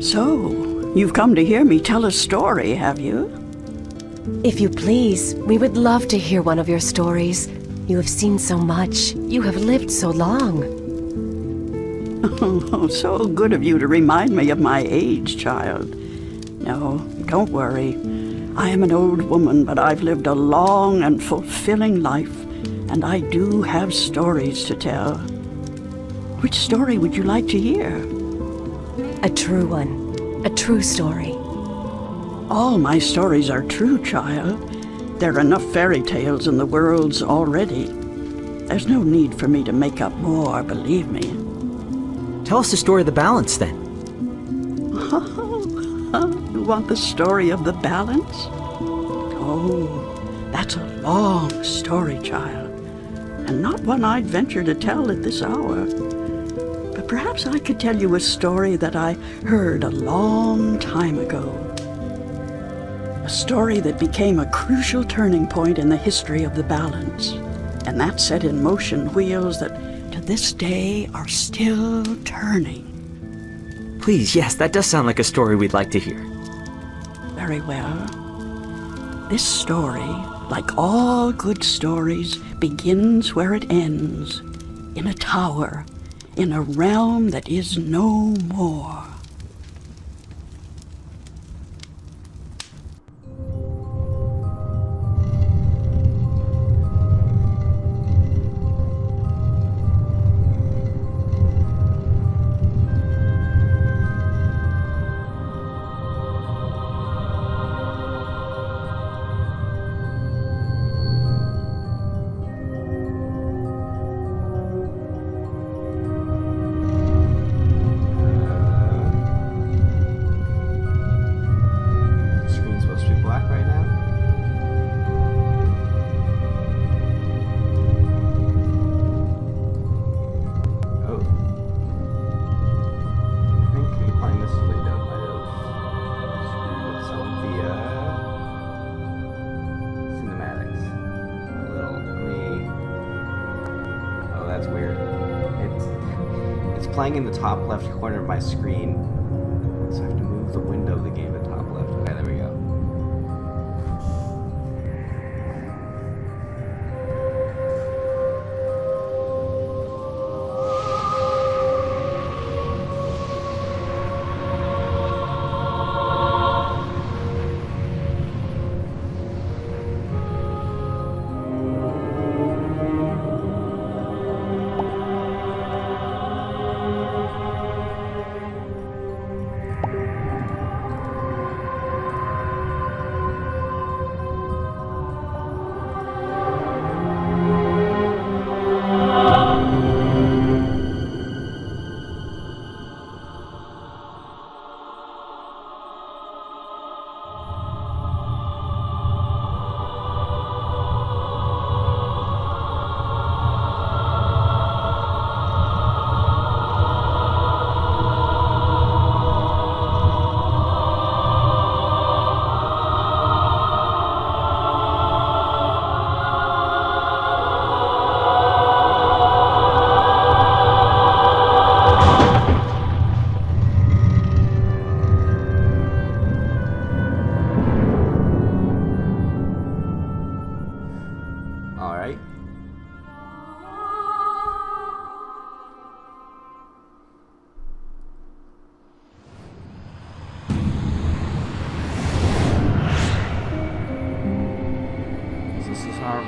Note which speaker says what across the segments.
Speaker 1: So, you've come to hear me tell a story, have you?
Speaker 2: If you please, we would love to hear one of your stories. You have seen so much. You have lived so long.
Speaker 1: Oh, so good of you to remind me of my age, child. No, don't worry. I am an old woman, but I've lived a long and fulfilling life, and I do have stories to tell. Which story would you like to hear?
Speaker 2: A true one. A true story.
Speaker 1: All my stories are true, child. There are enough fairy tales in the worlds already. There's no need for me to make up more, believe me.
Speaker 3: Tell us the story of the balance, then.
Speaker 1: You want the story of the balance? Oh, that's a long story, child, and not one I'd venture to tell at this hour. But perhaps I could tell you a story that I heard a long time ago. A story that became a crucial turning point in the history of the balance, and that set in motion wheels that to this day are still turning.
Speaker 3: Please, yes, that does sound like a story we'd like to hear.
Speaker 1: Very well. This story, like all good stories, begins where it ends, in a tower, in a realm that is no more.
Speaker 4: Playing in the top left corner of my screen, so I have to move the window of the game to top left. Okay, there we go.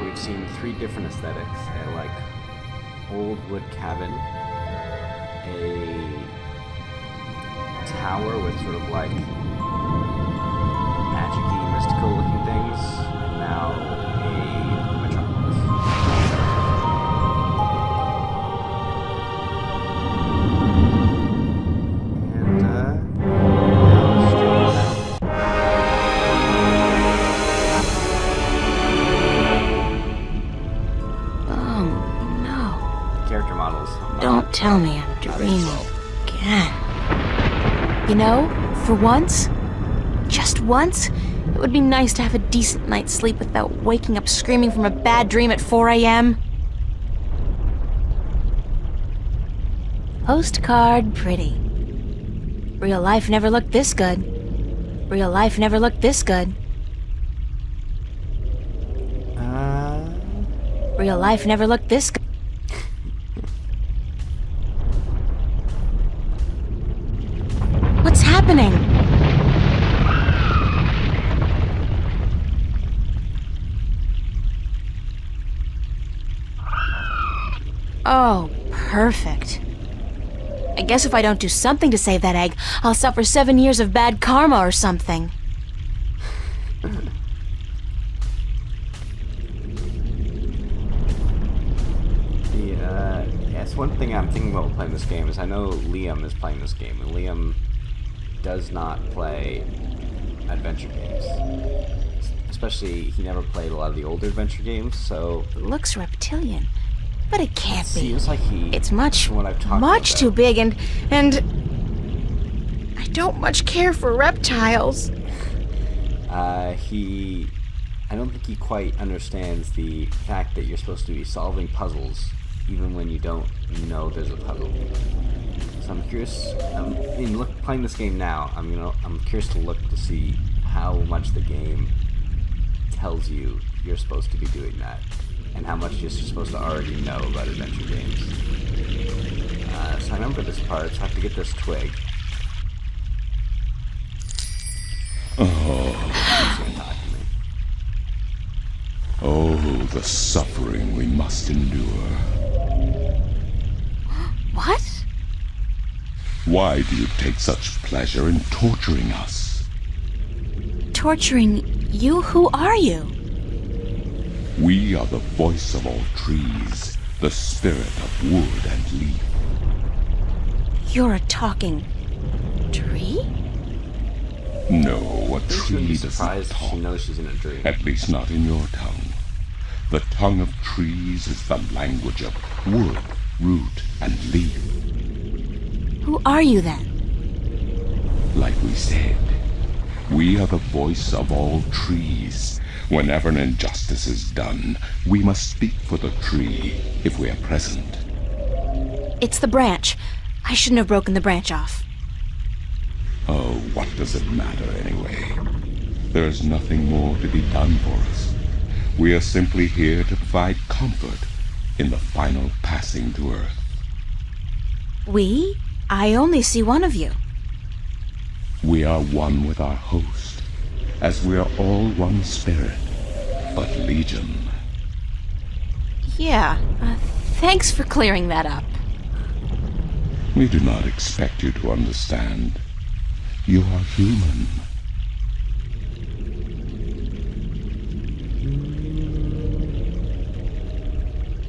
Speaker 4: We've seen three different aesthetics. A like old wood cabin, a tower with sort of like magic-y, mystical looking things, and now a metropolis.
Speaker 2: Don't tell me I'm dreaming again. You know, for once, just once, it would be nice to have a decent night's sleep without waking up screaming from a bad dream at 4 a.m. Postcard pretty. Real life never looked this good. Real life never looked this good. Real life never looked this good. What's happening? Oh, perfect. I guess if I don't do something to save that egg, I'll suffer 7 years of bad karma or something.
Speaker 4: Yes, one thing I'm thinking about playing this game is I know Liam is playing this game, and Liam does not play adventure games. Especially, he never played a lot of the older adventure games, so...
Speaker 2: It looks reptilian, but it can't be.
Speaker 4: Seems like
Speaker 2: It's much too big, and I don't much care for reptiles.
Speaker 4: I don't think he quite understands the fact that you're supposed to be solving puzzles even when you don't know there's a puzzle. So I'm curious. Playing this game now, I'm curious to look to see how much the game tells you you're supposed to be doing that, and how much you're supposed to already know about adventure games. So I remember this part, so I have to get this twig.
Speaker 5: Oh, the suffering we must endure.
Speaker 2: What?
Speaker 5: Why do you take such pleasure in torturing us?
Speaker 2: Torturing you? Who are you?
Speaker 5: We are the voice of all trees, the spirit of wood and leaf.
Speaker 2: You're a talking tree?
Speaker 5: No, a
Speaker 4: She
Speaker 5: tree
Speaker 4: wouldn't be
Speaker 5: doesn't
Speaker 4: surprised if she
Speaker 5: talk.
Speaker 4: knows she's in a dream.
Speaker 5: At least not in your tongue. The tongue of trees is the language of wood, root, and leaf.
Speaker 2: Who are you then?
Speaker 5: Like we said, we are the voice of all trees. Whenever an injustice is done, we must speak for the tree if we are present.
Speaker 2: It's the branch. I shouldn't have broken the branch off.
Speaker 5: Oh, what does it matter anyway? There is nothing more to be done for us. We are simply here to provide comfort in the final passing to Earth.
Speaker 2: We? I only see one of you.
Speaker 5: We are one with our host, as we are all one spirit, but legion.
Speaker 2: Yeah, thanks for clearing that up.
Speaker 5: We do not expect you to understand. You are human.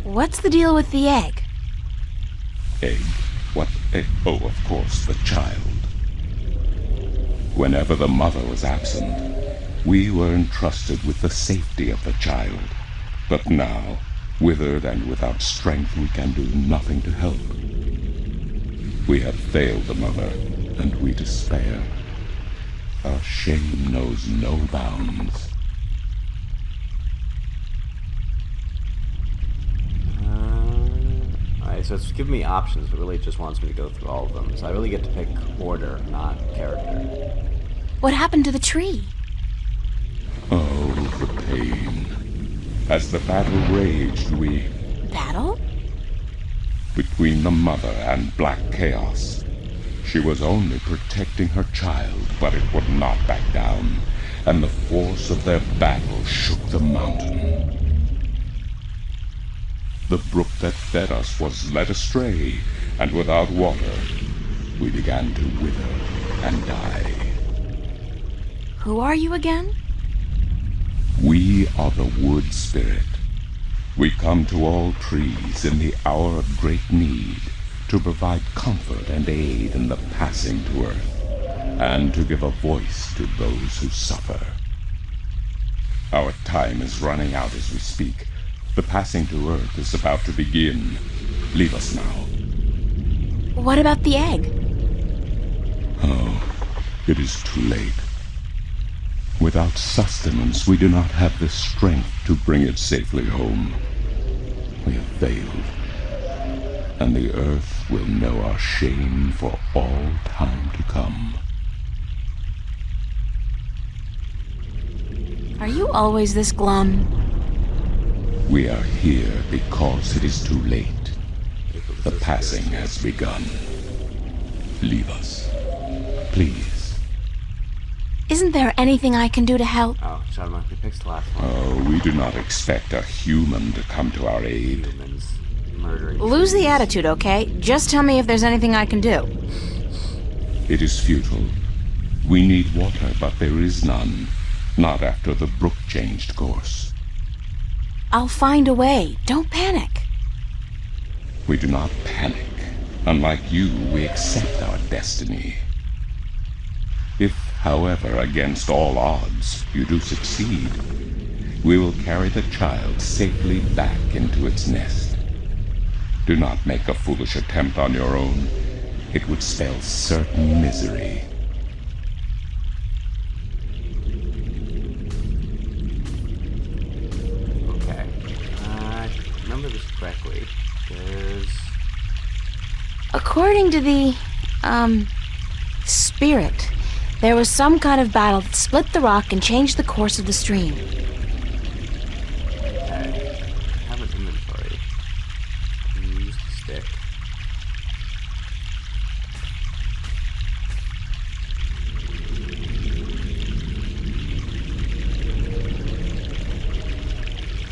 Speaker 2: What's the deal with the egg?
Speaker 5: Egg? What egg? Oh, of course, the child. Whenever the mother was absent, we were entrusted with the safety of the child. But now, withered and without strength, we can do nothing to help. We have failed the mother, and we despair. Our shame knows no bounds.
Speaker 4: Alright, so it's giving me options, but really it just wants me to go through all of them. So I really get to pick order, not character.
Speaker 2: What happened to the tree?
Speaker 5: Oh, the pain. As the battle raged, we...
Speaker 2: Battle?
Speaker 5: Between the mother and Black Chaos. She was only protecting her child, but it would not back down, and the force of their battle shook the mountain. The brook that fed us was led astray, and without water, we began to wither and die.
Speaker 2: Who are you again?
Speaker 5: We are the wood spirit. We come to all trees in the hour of great need to provide comfort and aid in the passing to Earth, and to give a voice to those who suffer. Our time is running out as we speak. The passing to Earth is about to begin. Leave us now.
Speaker 2: What about the egg?
Speaker 5: Oh, it is too late. Without sustenance, we do not have the strength to bring it safely home. We have failed. and the earth will know our shame for all time to come.
Speaker 2: Are you always this glum?
Speaker 5: We are here because it is too late. The passing has begun. Leave us, please.
Speaker 2: Isn't there anything I can do to help?
Speaker 4: Oh, Shadow Monkey picks the last one.
Speaker 5: Oh, we do not expect a human to come to our aid.
Speaker 4: Humans murdering.
Speaker 2: Lose the
Speaker 4: trees.
Speaker 2: attitude, okay? Just tell me if there's anything I can do.
Speaker 5: It is futile. We need water, but there is none. Not after the brook changed course.
Speaker 2: I'll find a way. Don't panic.
Speaker 5: We do not panic. Unlike you, we accept our destiny. If, however, against all odds, you do succeed, we will carry the child safely back into its nest. Do not make a foolish attempt on your own. It would spell certain misery.
Speaker 4: Okay. Remember this correctly. There's...
Speaker 2: According to the, spirit, there was some kind of battle that split the rock and changed the course of the stream.
Speaker 4: Okay. Have an inventory. Use the stick.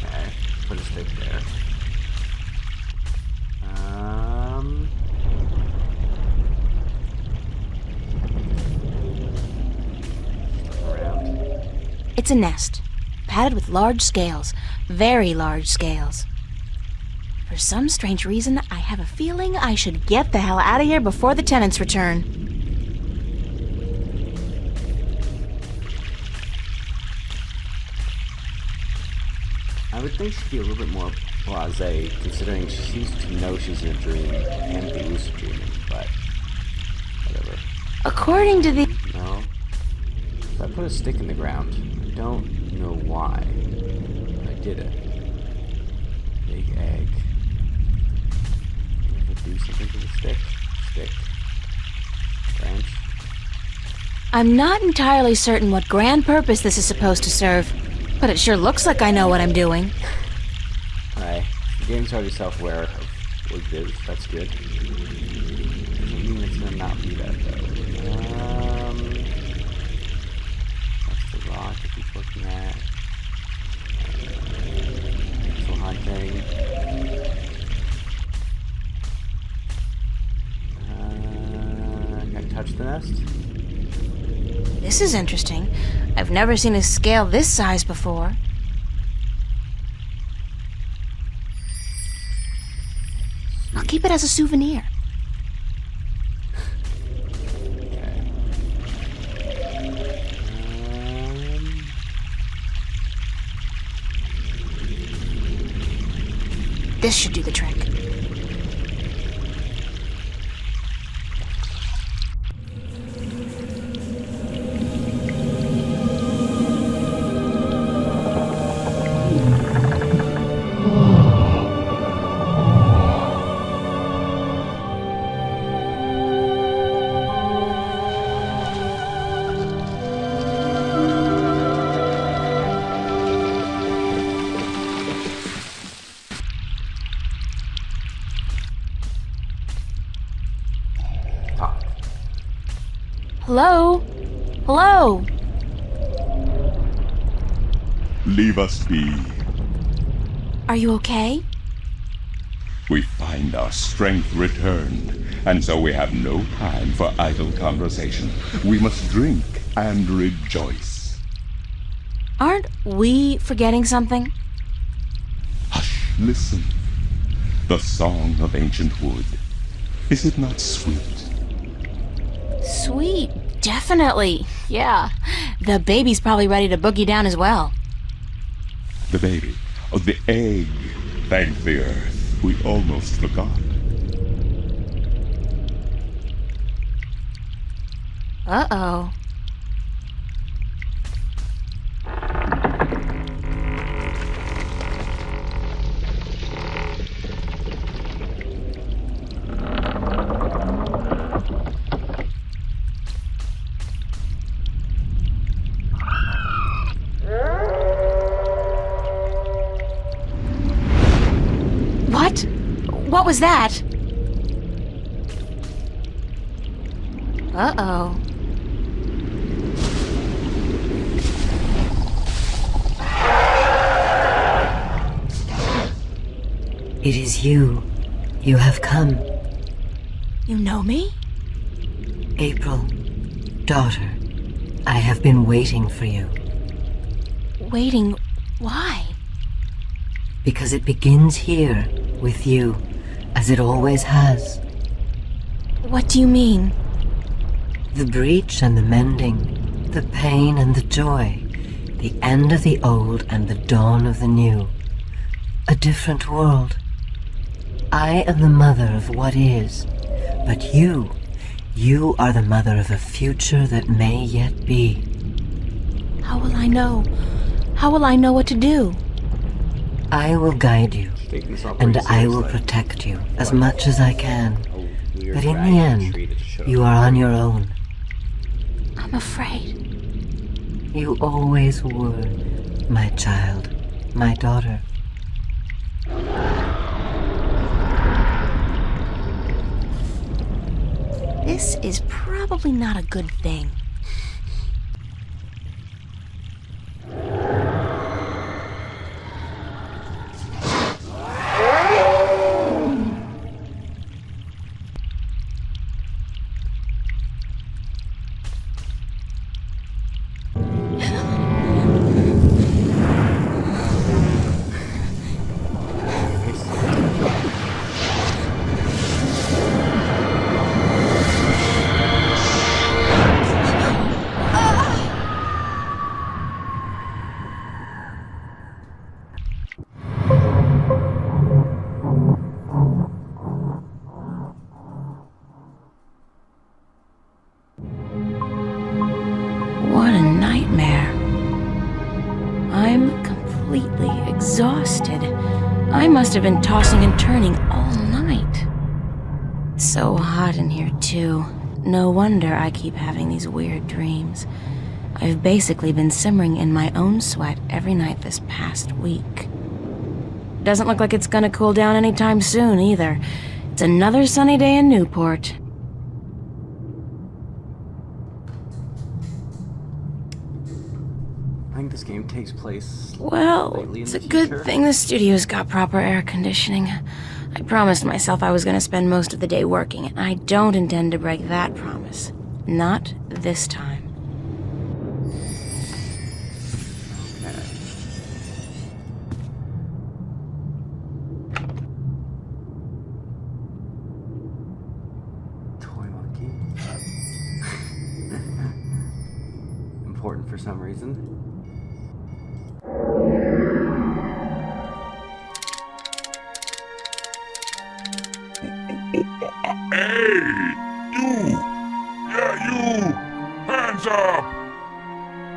Speaker 4: Okay. Put a stick there. Around.
Speaker 2: It's a nest, padded with large scales, very large scales. For some strange reason, I have a feeling I should get the hell out of here before the tenants return.
Speaker 4: I would think she'd be a little bit more blasé, considering she seems to know she's in a dream and be lucid dreaming, but whatever.
Speaker 2: According to the...
Speaker 4: No. So I put a stick in the ground. I don't know why. But I did it. Big egg. You ever do something to the stick? Stick. Branch.
Speaker 2: I'm not entirely certain what grand purpose this is supposed to serve, but it sure looks like I know what I'm doing.
Speaker 4: Alright. The game's already self-aware of what it is. That's good. Doesn't mean it's gonna not be that, though. That's the rock I keep looking at. Pixel hunting. Can I touch the nest?
Speaker 2: This is interesting. I've never seen a scale this size before. I'll keep it as a souvenir.
Speaker 4: Okay.
Speaker 2: This should do the trick.
Speaker 4: Talk.
Speaker 2: Hello? Hello?
Speaker 5: Leave us be.
Speaker 2: Are you okay?
Speaker 5: We find our strength returned, and so we have no time for idle conversation. We must drink and rejoice.
Speaker 2: Aren't we forgetting something?
Speaker 5: Hush, listen. The song of ancient wood. Is it not sweet?
Speaker 2: Sweet. Definitely. Yeah. The baby's probably ready to boogie down as well.
Speaker 5: The baby. Oh, the egg. Thank the earth. We almost forgot.
Speaker 2: Uh-oh. What was that? Uh-oh.
Speaker 6: It is you. You have come.
Speaker 2: You know me?
Speaker 6: April, daughter, I have been waiting for you.
Speaker 2: Waiting? Why?
Speaker 6: Because it begins here, with you, as it always has.
Speaker 2: What do you mean?
Speaker 6: The breach and the mending, the pain and the joy, the end of the old and the dawn of the new. A different world. I am the mother of what is, but you are the mother of a future that may yet be.
Speaker 2: How will I know? How will I know what to do?
Speaker 6: I will guide you,
Speaker 4: Taking this
Speaker 6: and
Speaker 4: operation
Speaker 6: I will
Speaker 4: seriously.
Speaker 6: protect you as much as I can.
Speaker 4: Oh, weird
Speaker 6: But in the
Speaker 4: dragon
Speaker 6: end,
Speaker 4: tree that just showed
Speaker 6: you
Speaker 4: up.
Speaker 6: are on your own.
Speaker 2: I'm afraid.
Speaker 6: You always were, my child, my daughter.
Speaker 2: This is probably not a good thing. What a nightmare. I'm completely exhausted. I must have been tossing and turning all night. It's so hot in here, too. No wonder I keep having these weird dreams. I've basically been simmering in my own sweat every night this past week. Doesn't look like it's gonna cool down anytime soon, either. It's another sunny day in Newport.
Speaker 4: I think this game takes place
Speaker 2: Well,
Speaker 4: lately in
Speaker 2: it's
Speaker 4: the
Speaker 2: a good
Speaker 4: future.
Speaker 2: thing the studio's got proper air conditioning. I promised myself I was going to spend most of the day working, and I don't intend to break that promise. Not this time.
Speaker 4: Toy monkey. Important for some reason.
Speaker 5: Hey! You! Yeah, you! Hands up!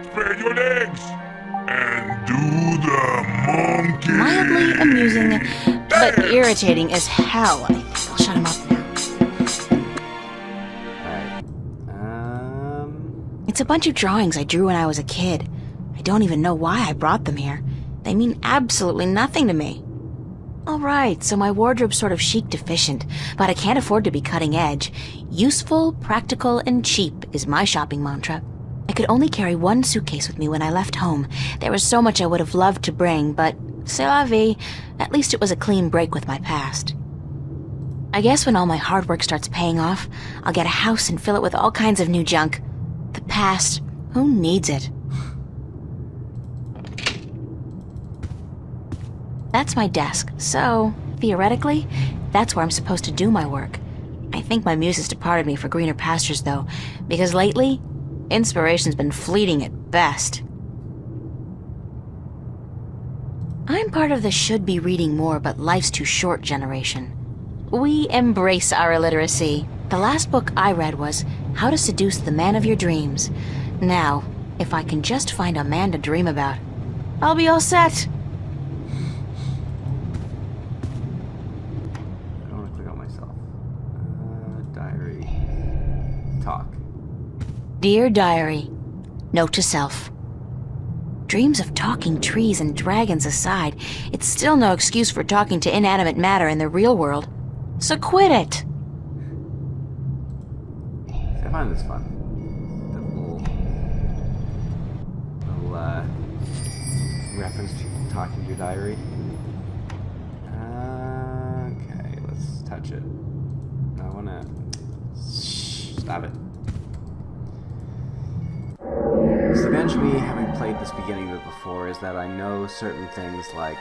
Speaker 5: Spread your legs! And do the monkey!
Speaker 2: Mildly amusing, but irritating as hell. I think I'll shut him up now.
Speaker 4: Alright.
Speaker 2: It's a bunch of drawings I drew when I was a kid. I don't even know why I brought them here. They mean absolutely nothing to me. Alright, so my wardrobe's sort of chic deficient, but I can't afford to be cutting edge. Useful, practical, and cheap is my shopping mantra. I could only carry one suitcase with me when I left home. There was so much I would have loved to bring, but c'est la vie. At least it was a clean break with my past. I guess when all my hard work starts paying off, I'll get a house and fill it with all kinds of new junk. The past, who needs it? That's my desk, so, theoretically, that's where I'm supposed to do my work. I think my muse has departed me for greener pastures, though, because lately, inspiration's been fleeting at best. I'm part of the should-be reading more but life's too short generation. We embrace our illiteracy. The last book I read was How to Seduce the Man of Your Dreams. Now, if I can just find a man to dream about, I'll be all set.
Speaker 4: I don't want to click on myself. Diary. Talk.
Speaker 2: Dear Diary, note to self. Dreams of talking trees and dragons aside, it's still no excuse for talking to inanimate matter in the real world. So quit it.
Speaker 4: I find this fun. The little reference to talking to your diary. Okay, let's touch it. I wanna... Stop it. So the advantage of me having played this beginning bit before is that I know certain things like,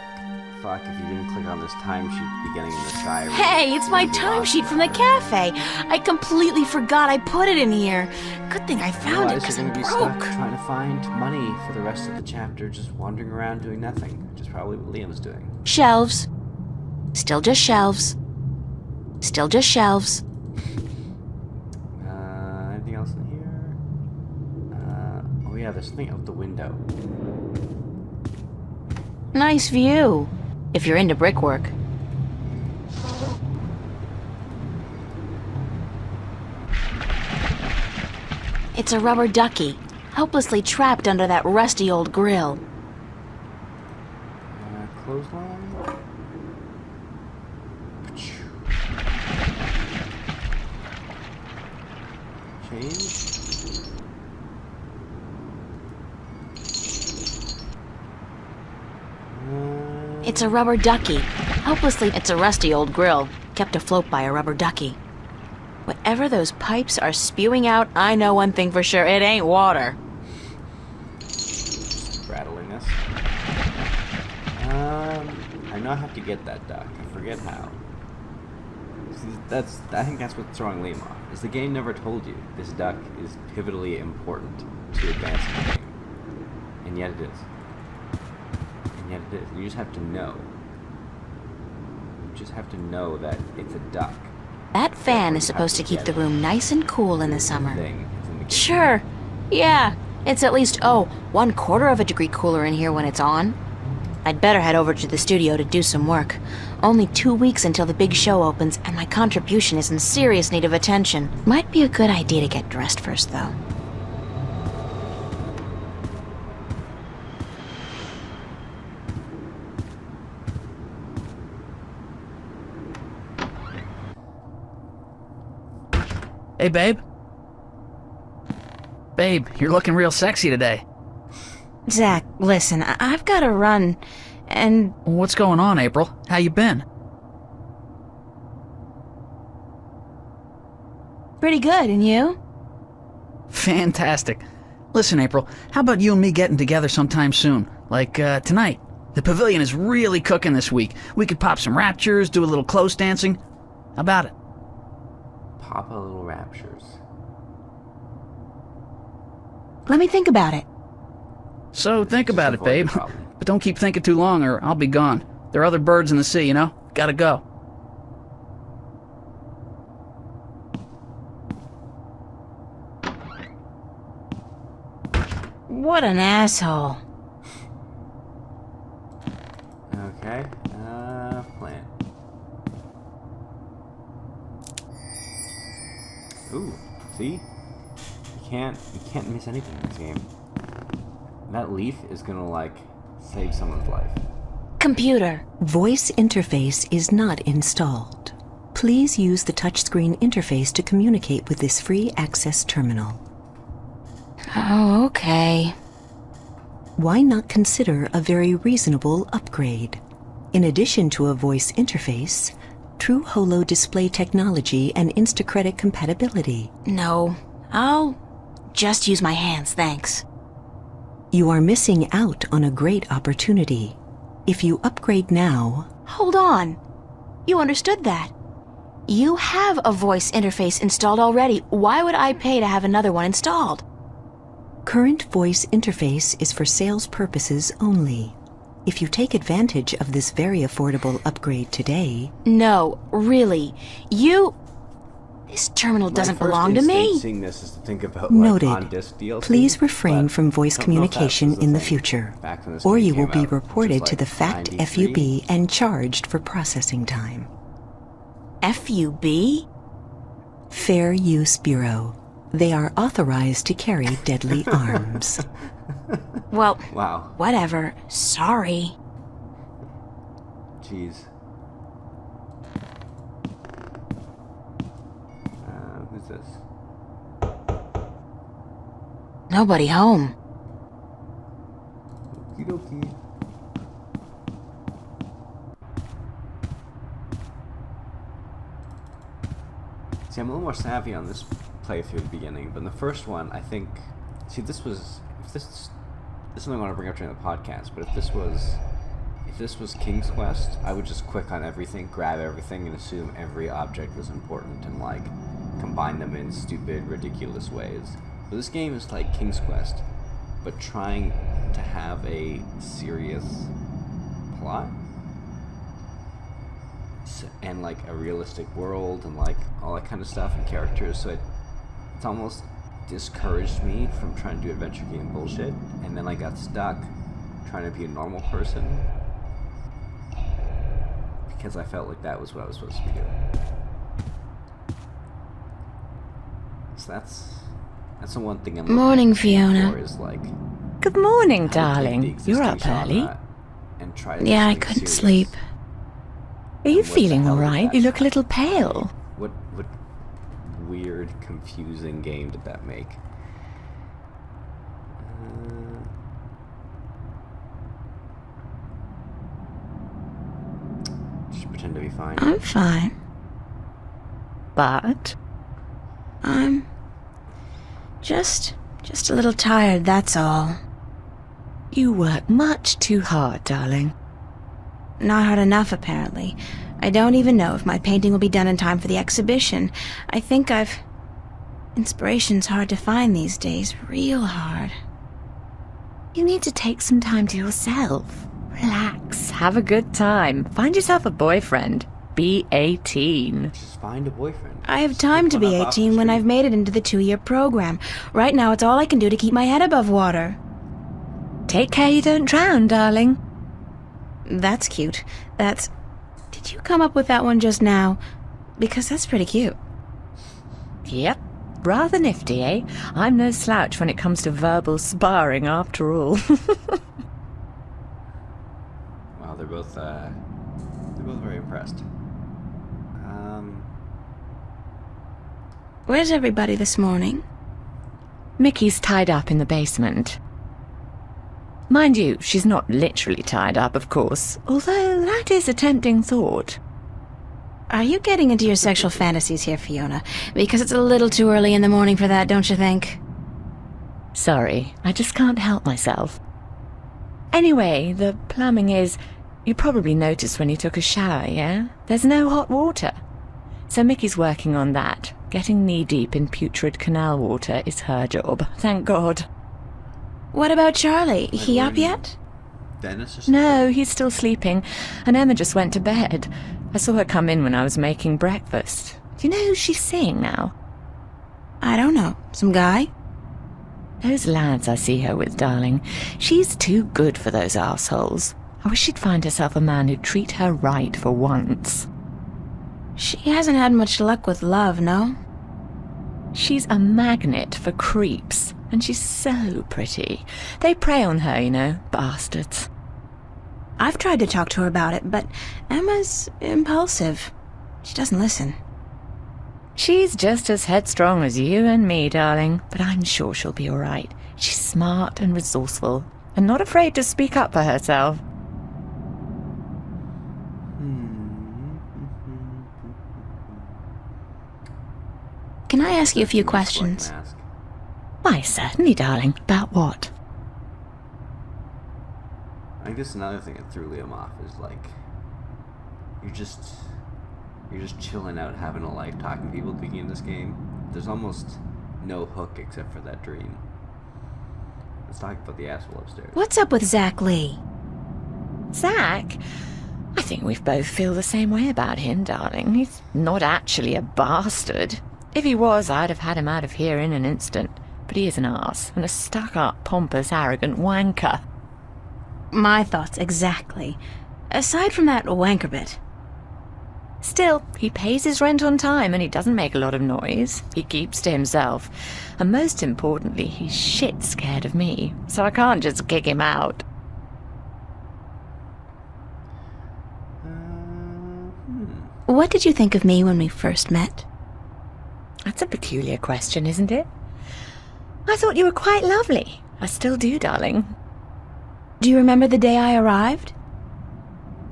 Speaker 4: fuck, if you didn't click on this timesheet beginning in this diary...
Speaker 2: Hey, it's my
Speaker 4: it'd be lost
Speaker 2: timesheet from the
Speaker 4: forever.
Speaker 2: cafe. I completely forgot I put it in here. Good thing I found it
Speaker 4: Otherwise,
Speaker 2: because
Speaker 4: you're
Speaker 2: I'm
Speaker 4: gonna be stuck
Speaker 2: broke.
Speaker 4: trying to find money for the rest of the chapter, just wandering around doing nothing, which is probably what Liam's doing.
Speaker 2: Shelves. Still just shelves. Still just shelves.
Speaker 4: Anything else in here? Oh yeah, there's something out the window.
Speaker 2: Nice view. If you're into brickwork. It's a rubber ducky, helplessly trapped under that rusty old grill.
Speaker 4: Clothesline? Change?
Speaker 2: It's a rubber ducky, helplessly. It's a rusty old grill, kept afloat by a rubber ducky. Whatever those pipes are spewing out, I know one thing for sure, it ain't water.
Speaker 4: Rattling this. I know I have to get that duck. I forget how. See, I think that's what's throwing Liam off. Is the game never told you this duck is pivotally important to advancing the game. And yet it is. And yet it is. You just have to know. You just have to know that it's a duck.
Speaker 2: That fan is supposed to keep the room nice and cool in the summer.
Speaker 4: Thing is in the game.
Speaker 2: Sure. Yeah. It's at least, 1/4 of a degree cooler in here when it's on. I'd better head over to the studio to do some work. Only 2 weeks until the big show opens, and my contribution is in serious need of attention. Might be a good idea to get dressed first, though.
Speaker 7: Hey, babe. Babe, you're looking real sexy today.
Speaker 2: Zach, listen, I've got to run, and...
Speaker 7: What's going on, April? How you been?
Speaker 2: Pretty good, and you?
Speaker 7: Fantastic. Listen, April, how about you and me getting together sometime soon? Like, tonight. The pavilion is really cooking this week. We could pop some raptures, do a little close dancing. How about it?
Speaker 4: Pop a little raptures.
Speaker 2: Let me think about it.
Speaker 7: So think about it,
Speaker 4: avoid the
Speaker 7: babe.
Speaker 4: problem.
Speaker 7: But don't keep thinking too long or I'll be gone. There are other birds in the sea, you know? Gotta go.
Speaker 2: What an asshole.
Speaker 4: Okay, plant. Ooh, see? You can't miss anything in this game. And that leaf is gonna, like, save someone's life.
Speaker 2: Computer.
Speaker 6: Voice interface is not installed. Please use the touchscreen interface to communicate with this free access terminal.
Speaker 2: Oh, okay.
Speaker 6: Why not consider a very reasonable upgrade? In addition to a voice interface, true holo display technology and Instacredit compatibility.
Speaker 2: No, I'll just use my hands, thanks.
Speaker 6: You are missing out on a great opportunity. If you upgrade now...
Speaker 2: Hold on. You understood that. You have a voice interface installed already. Why would I pay to have another one installed?
Speaker 6: Current voice interface is for sales purposes only. If you take advantage of this very affordable upgrade today...
Speaker 2: No, really. This terminal doesn't
Speaker 4: My first
Speaker 2: belong to
Speaker 4: instinct
Speaker 2: me.
Speaker 4: seeing this is to think about
Speaker 6: Noted.
Speaker 4: like on-disc DLC,
Speaker 6: Please refrain
Speaker 4: but
Speaker 6: from voice
Speaker 4: I don't know if that
Speaker 6: communication
Speaker 4: was
Speaker 6: in the
Speaker 4: thing
Speaker 6: future,
Speaker 4: back when this
Speaker 6: or
Speaker 4: game
Speaker 6: you will
Speaker 4: came
Speaker 6: be
Speaker 4: out,
Speaker 6: reported
Speaker 4: which
Speaker 6: to
Speaker 4: was
Speaker 6: the
Speaker 4: like
Speaker 6: FACT
Speaker 4: 93.
Speaker 6: FUB and charged for processing time.
Speaker 2: FUB?
Speaker 6: Fair Use Bureau. They are authorized to carry deadly arms.
Speaker 2: Well,
Speaker 4: Wow.
Speaker 2: whatever. Sorry.
Speaker 4: Jeez. is.
Speaker 2: Nobody home.
Speaker 4: Okie dokie. See, I'm a little more savvy on this playthrough at the beginning, but in the first one, I think... See, this is something I want to bring up during the podcast, but if this was King's Quest, I would just click on everything, grab everything, and assume every object was important, and, like, combine them in stupid, ridiculous ways. But this game is like King's Quest, but trying to have a serious plot, and, like, a realistic world, and, like, all that kind of stuff, and characters, so it's almost discouraged me from trying to do adventure game bullshit, and then I got stuck trying to be a normal person because I felt like that was what I was supposed to be doing. So that's the one thing I'm
Speaker 2: Morning, Fiona.
Speaker 4: for is, like,
Speaker 8: Good morning,
Speaker 4: how to take the
Speaker 8: darling.
Speaker 4: existing
Speaker 8: You're up
Speaker 4: genre
Speaker 8: early.
Speaker 4: and try to do
Speaker 2: Yeah, I
Speaker 4: something
Speaker 2: couldn't
Speaker 4: serious.
Speaker 2: sleep.
Speaker 8: Are you
Speaker 4: What the
Speaker 8: feeling
Speaker 4: hell
Speaker 8: all
Speaker 4: did
Speaker 8: right?
Speaker 4: that
Speaker 8: You look a
Speaker 4: try?
Speaker 8: little pale.
Speaker 4: What weird, confusing game did that make? Just pretend to be fine.
Speaker 2: I'm fine.
Speaker 8: But
Speaker 2: I'm just a little tired, that's all.
Speaker 8: you work much too hard, darling.
Speaker 2: Not hard enough, apparently. I don't even know if my painting will be done in time for the exhibition. I think Inspiration's hard to find these days, real hard.
Speaker 8: You need to take some time to yourself. Relax, have a good time. Find yourself a boyfriend. Be 18.
Speaker 4: Just find a boyfriend.
Speaker 2: I have
Speaker 4: Just
Speaker 2: time
Speaker 4: pick
Speaker 2: to
Speaker 4: one
Speaker 2: be
Speaker 4: up off the
Speaker 2: 18 when
Speaker 4: street.
Speaker 2: I've made it into the 2-year program. Right now, it's all I can do to keep my head above water.
Speaker 8: Take care you don't drown, darling.
Speaker 2: That's cute. Did you come up with that one just now? Because that's pretty cute.
Speaker 8: Yep. Rather nifty, eh? I'm no slouch when it comes to verbal sparring, after all.
Speaker 4: Wow, they're both very impressed.
Speaker 2: Where's everybody this morning?
Speaker 8: Mickey's tied up in the basement. Mind you, she's not literally tied up, of course, although that is a tempting thought.
Speaker 2: Are you getting into your sexual fantasies here, Fiona? Because it's a little too early in the morning for that, don't you think?
Speaker 8: Sorry, I just can't help myself. Anyway, the plumbing is... You probably noticed when you took a shower, yeah? There's no hot water. So Mickey's working on that. Getting knee-deep in putrid canal water is her job, thank God.
Speaker 2: What about Charlie? He up yet?
Speaker 4: Dennis or
Speaker 8: No, he's still sleeping, and Emma just went to bed. I saw her come in when I was making breakfast. Do you know who she's seeing now?
Speaker 2: I don't know. Some guy?
Speaker 8: Those lads I see her with, darling. She's too good for those arseholes. I wish she'd find herself a man who'd treat her right for once.
Speaker 2: She hasn't had much luck with love, no?
Speaker 8: She's a magnet for creeps, and she's so pretty. They prey on her, you know, bastards.
Speaker 2: I've tried to talk to her about it, but Emma's impulsive. She doesn't listen.
Speaker 8: She's just as headstrong as you and me, darling, but I'm sure she'll be all right. She's smart and resourceful, and not afraid to speak up for herself.
Speaker 2: Can I ask you a few questions?
Speaker 4: Mask.
Speaker 8: Why, certainly, darling. About what?
Speaker 4: I think this is another thing that threw Liam off is, like, you're just chilling out, having a life, talking to people at the beginning of this game. There's almost no hook except for that dream. Let's talk about the asshole upstairs.
Speaker 2: What's up with Zach Lee?
Speaker 8: Zach? I think we both feel the same way about him, darling. He's not actually a bastard. If he was, I'd have had him out of here in an instant. But he is an arse, and a stuck-up, pompous, arrogant wanker.
Speaker 2: My thoughts, exactly. Aside from that wanker bit.
Speaker 8: Still, he pays his rent on time, and he doesn't make a lot of noise. He keeps to himself. And most importantly, he's shit scared of me, so I can't just kick him out.
Speaker 2: What did you think of me when we first met?
Speaker 8: That's That's a peculiar question, isn't it? I thought you were quite lovely. I still do, darling.
Speaker 2: Do you remember the day I arrived?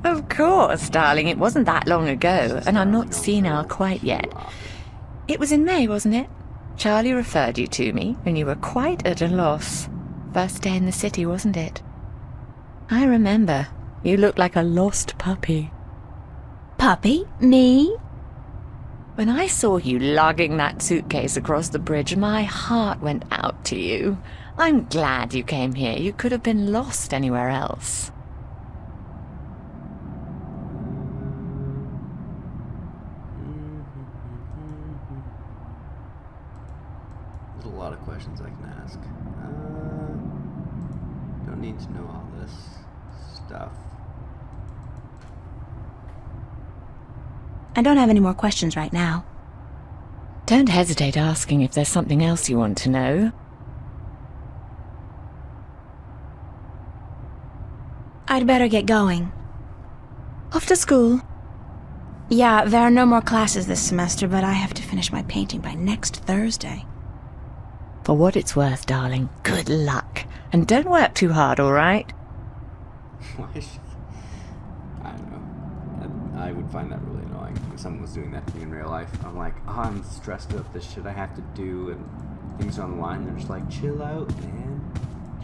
Speaker 8: Of course, darling. It wasn't that long ago, and I'm not senile quite yet. It was in May, wasn't it? Charlie referred you to me, and you were quite at a loss. First day in the city, wasn't it? I remember. You looked like a lost puppy.
Speaker 2: Puppy? Me?
Speaker 8: When I saw you lugging that suitcase across the bridge, my heart went out to you. I'm glad you came here. You could have been lost anywhere else.
Speaker 4: There's a lot of questions I can ask. Don't need to know all this stuff.
Speaker 2: I don't have any more questions right now.
Speaker 8: Don't hesitate asking if there's something else you want to know.
Speaker 2: I'd better get going.
Speaker 8: Off to school.
Speaker 2: Yeah, there are no more classes this semester, but I have to finish my painting by next Thursday.
Speaker 8: For what it's worth, darling, good luck. And don't work too hard, all right?
Speaker 4: Why should... I don't know. I would find that really annoying if someone was doing that to me in real life. I'm like, oh, I'm stressed about this shit I have to do, and things are on the line. They're just like, chill out, man.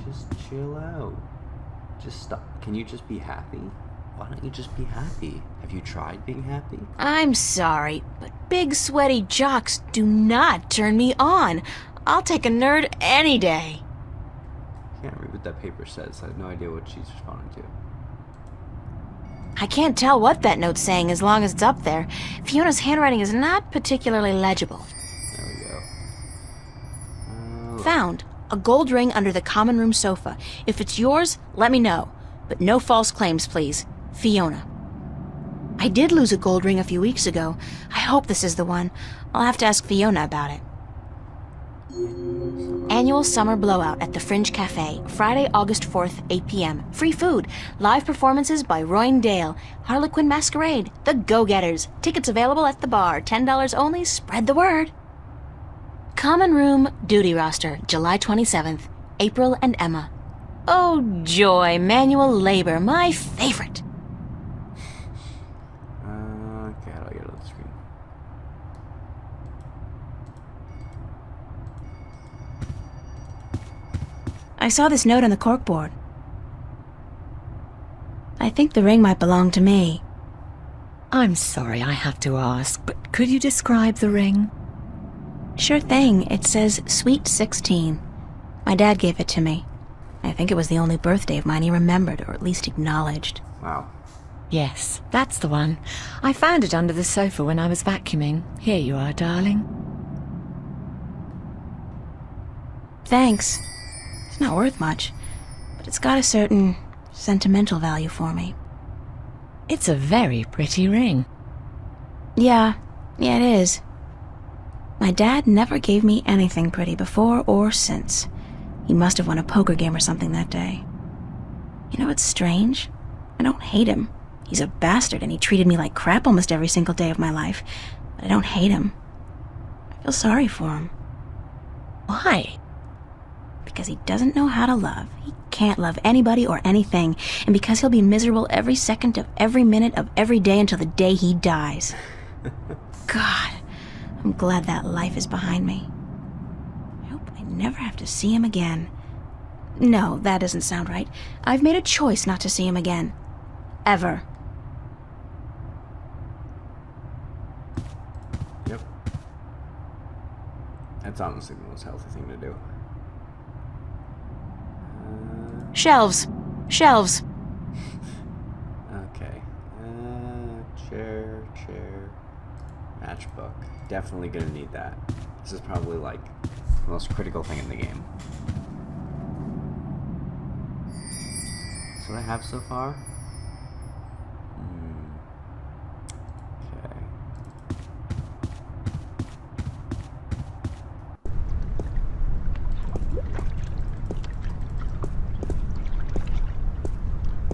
Speaker 4: Just chill out. Just stop. Can you just be happy? Why don't you just be happy? Have you tried being happy?
Speaker 2: I'm sorry, but big sweaty jocks do not turn me on. I'll take a nerd any day.
Speaker 4: I can't read what that paper says. I have no idea what she's responding to.
Speaker 2: I can't tell what that note's saying as long as it's up there. Fiona's handwriting is not particularly legible.
Speaker 4: There we go.
Speaker 2: Found. A gold ring under the common room sofa. If it's yours, let me know. But no false claims, please. Fiona. I did lose a gold ring a few weeks ago. I hope this is the one. I'll have to ask Fiona about it. Annual summer blowout at the Fringe Cafe, Friday, August 4th, 8 p.m. Free food. Live performances by Royne Dale. Harlequin Masquerade. The Go-Getters. Tickets available at the bar. $10 only. Spread the word. Common room duty roster, July 27th. April and Emma. Oh, joy. Manual labor. My favorite.
Speaker 4: Okay, how do I get on the screen?
Speaker 2: I saw this note on the corkboard. I think the ring might belong to me.
Speaker 8: I'm sorry I have to ask, but could you describe the ring?
Speaker 2: Sure thing. It says Sweet 16. My dad gave it to me. I think it was the only birthday of mine he remembered, or at least acknowledged.
Speaker 4: Wow.
Speaker 8: Yes, that's the one. I found it under the sofa when I was vacuuming. Here you are, darling.
Speaker 2: Thanks. It's not worth much, but it's got a certain sentimental value for me.
Speaker 8: It's a very pretty ring.
Speaker 2: Yeah, it is. My dad never gave me anything pretty before or since. He must have won a poker game or something that day. You know what's strange? I don't hate him. He's a bastard and he treated me like crap almost every single day of my life. But I don't hate him. I feel sorry for him.
Speaker 8: Why?
Speaker 2: Because he doesn't know how to love. He can't love anybody or anything. And because he'll be miserable every second of every minute of every day until the day he dies. God, I'm glad that life is behind me. I hope I never have to see him again. No, that doesn't sound right. I've made a choice not to see him again. Ever.
Speaker 4: Yep. That's honestly the most healthy thing to do.
Speaker 2: Shelves. Shelves.
Speaker 4: Okay. Chair. Matchbook. Definitely gonna need that. This is probably like the most critical thing in the game. That's what I have so far. Okay.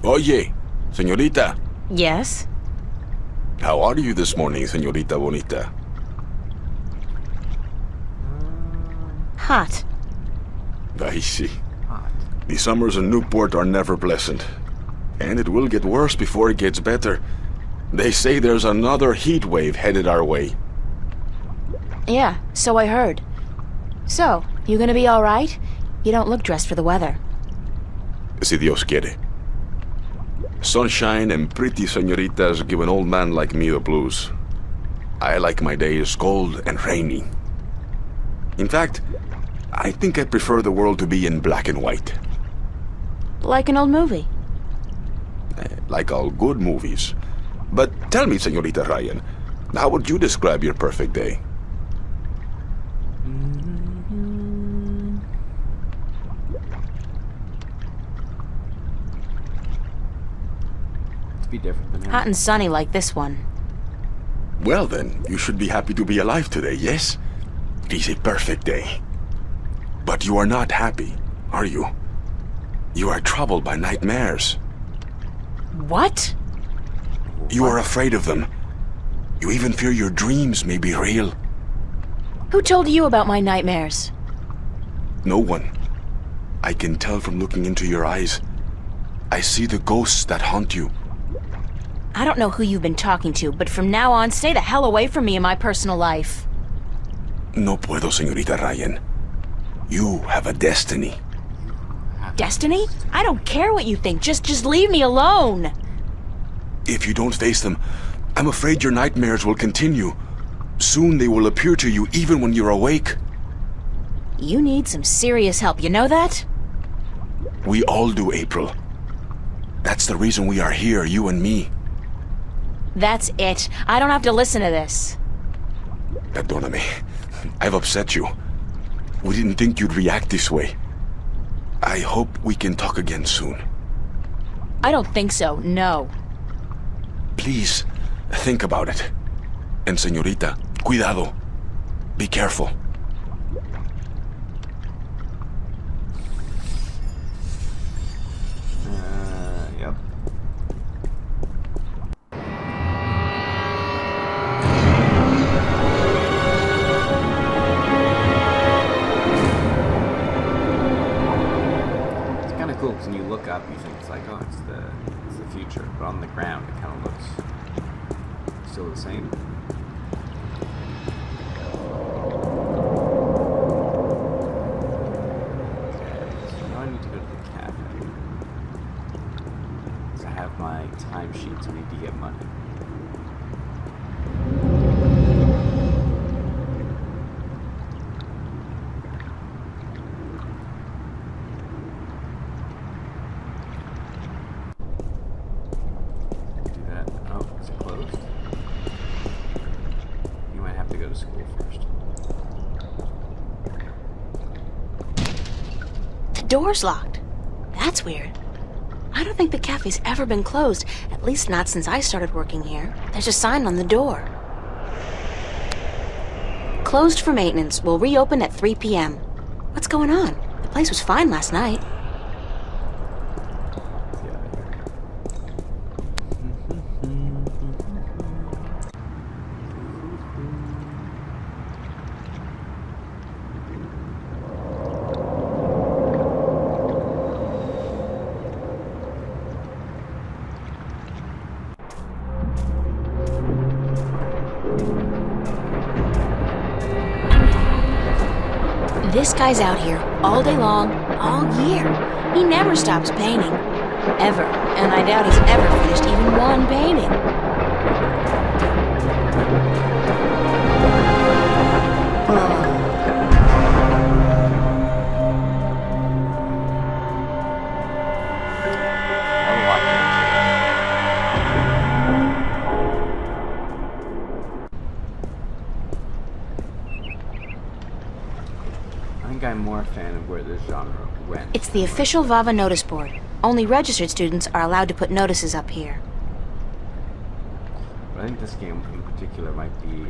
Speaker 9: Oye, señorita.
Speaker 2: Yes?
Speaker 9: How are you this morning, señorita bonita?
Speaker 2: Hot.
Speaker 9: I see.
Speaker 4: Hot.
Speaker 9: The summers in Newport are never pleasant. And it will get worse before it gets better. They say there's another heat wave headed our way.
Speaker 2: Yeah, so I heard. So, you gonna be alright? You don't look dressed for the weather.
Speaker 9: Si Dios quiere. Sunshine and pretty señoritas give an old man like me the blues. I like my days cold and rainy. In fact, I think I prefer the world to be in black and white.
Speaker 2: Like an old movie.
Speaker 9: Like all good movies. But tell me, Señorita Ryan, how would you describe your perfect day?
Speaker 4: Be different than him.
Speaker 2: Hot and sunny like this one.
Speaker 9: Well then, you should be happy to be alive today, yes? It is a perfect day. But you are not happy, are you? You are troubled by nightmares.
Speaker 2: What?
Speaker 9: You are afraid of them. You even fear your dreams may be real.
Speaker 2: Who told you about my nightmares?
Speaker 9: No one. I can tell from looking into your eyes. I see the ghosts that haunt you.
Speaker 2: I don't know who you've been talking to, but from now on, stay the hell away from me in my personal life.
Speaker 9: No puedo, Señorita Ryan. You have a destiny.
Speaker 2: Destiny? I don't care what you think. Just leave me alone.
Speaker 9: If you don't face them, I'm afraid your nightmares will continue. Soon they will appear to you even when you're awake.
Speaker 2: You need some serious help, you know that?
Speaker 9: We all do, April. That's the reason we are here, you and me.
Speaker 2: That's it. I don't have to listen to this.
Speaker 9: Perdóname. I've upset you. We didn't think you'd react this way. I hope we can talk again soon.
Speaker 2: I don't think so, no.
Speaker 9: Please, think about it. And señorita, cuidado. Be careful.
Speaker 4: Yep. It's kind of cool because when you look up, you think it's like, oh, it's the future, but on the ground, it kind of looks still the same. So now I need to go to the cafe. I have my timesheets. I need to get money. Do that. Oh, is it closed? You might have to go to school first.
Speaker 2: The door's locked. That's weird. I don't think the cafe's ever been closed, at least not since I started working here. There's a sign on the door. Closed for maintenance. Will reopen at 3 p.m. What's going on? The place was fine last night. This guy's out here all day long, all year. He never stops painting. Ever. And I doubt he's ever finished even one painting.
Speaker 4: I think I'm more a fan of where this genre went.
Speaker 2: It's the official Vava notice board. Only registered students are allowed to put notices up here.
Speaker 4: But I think this game in particular might be...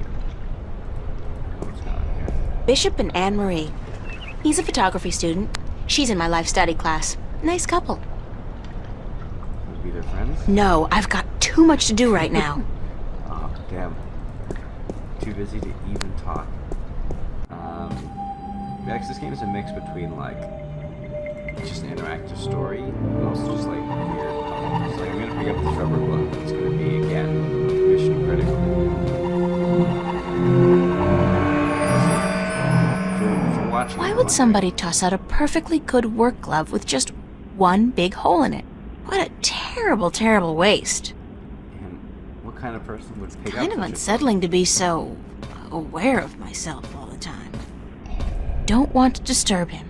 Speaker 4: What's going on here?
Speaker 2: Bishop and Anne-Marie. He's a photography student. She's in my life study class. Nice couple.
Speaker 4: Would be their friends?
Speaker 2: No, I've got too much to do right now.
Speaker 4: Oh, damn. Too busy to even talk. Actually, this game is a mix between like just an interactive story and also just like weird puzzles. Like I'm gonna pick up this rubber book. It's gonna be again mission critical. For watching.
Speaker 2: Why would somebody toss out a perfectly good work glove with just one big hole in it? What a terrible, terrible waste.
Speaker 4: And what kind of person would pick
Speaker 2: Kind
Speaker 4: up
Speaker 2: of
Speaker 4: such a
Speaker 2: unsettling to be so aware of myself all the time. Don't want to disturb him.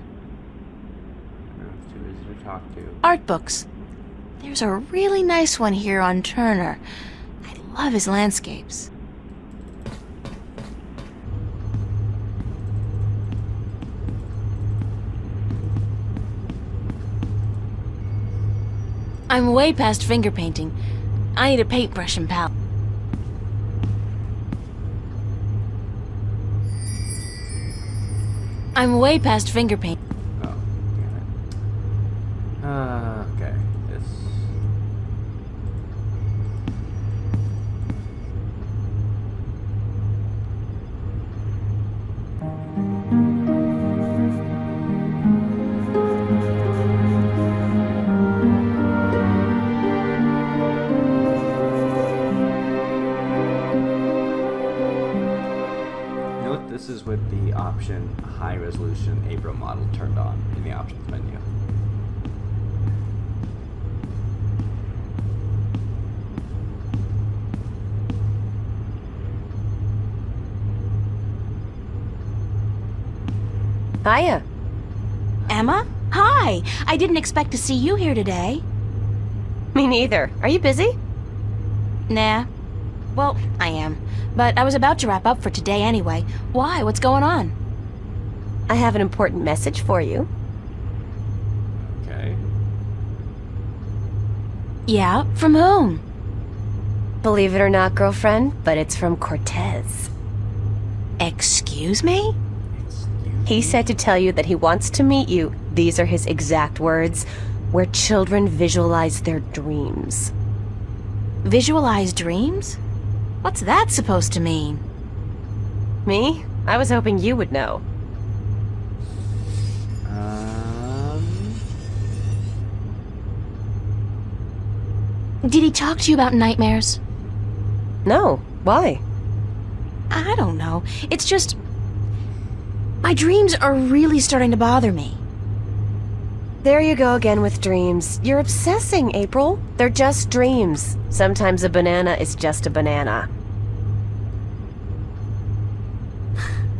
Speaker 4: Too easy to talk to.
Speaker 2: Art books. There's a really nice one here on Turner. I love his landscapes. I'm way past finger painting. I need a paintbrush and palette. I'm way past finger paint.
Speaker 4: Oh, damn it. Okay. This. Note this is with the option high resolution April model turned on in the options menu.
Speaker 10: Hiya.
Speaker 2: Emma? Hi! I didn't expect to see you here today.
Speaker 10: Me neither. Are you busy?
Speaker 2: Nah. Well, I am. But I was about to wrap up for today anyway. Why? What's going on?
Speaker 10: I have an important message for you.
Speaker 4: Okay.
Speaker 2: Yeah? From whom?
Speaker 10: Believe it or not, girlfriend, but it's from Cortez.
Speaker 2: Excuse me?
Speaker 10: He said to tell you that he wants to meet you. These are his exact words. Where children visualize their dreams.
Speaker 2: Visualize dreams? What's that supposed to mean?
Speaker 10: Me? I was hoping you would know.
Speaker 2: Did he talk to you about nightmares?
Speaker 10: No. Why?
Speaker 2: I don't know. It's just... my dreams are really starting to bother me.
Speaker 10: There you go again with dreams. You're obsessing, April. They're just dreams. Sometimes a banana is just a banana.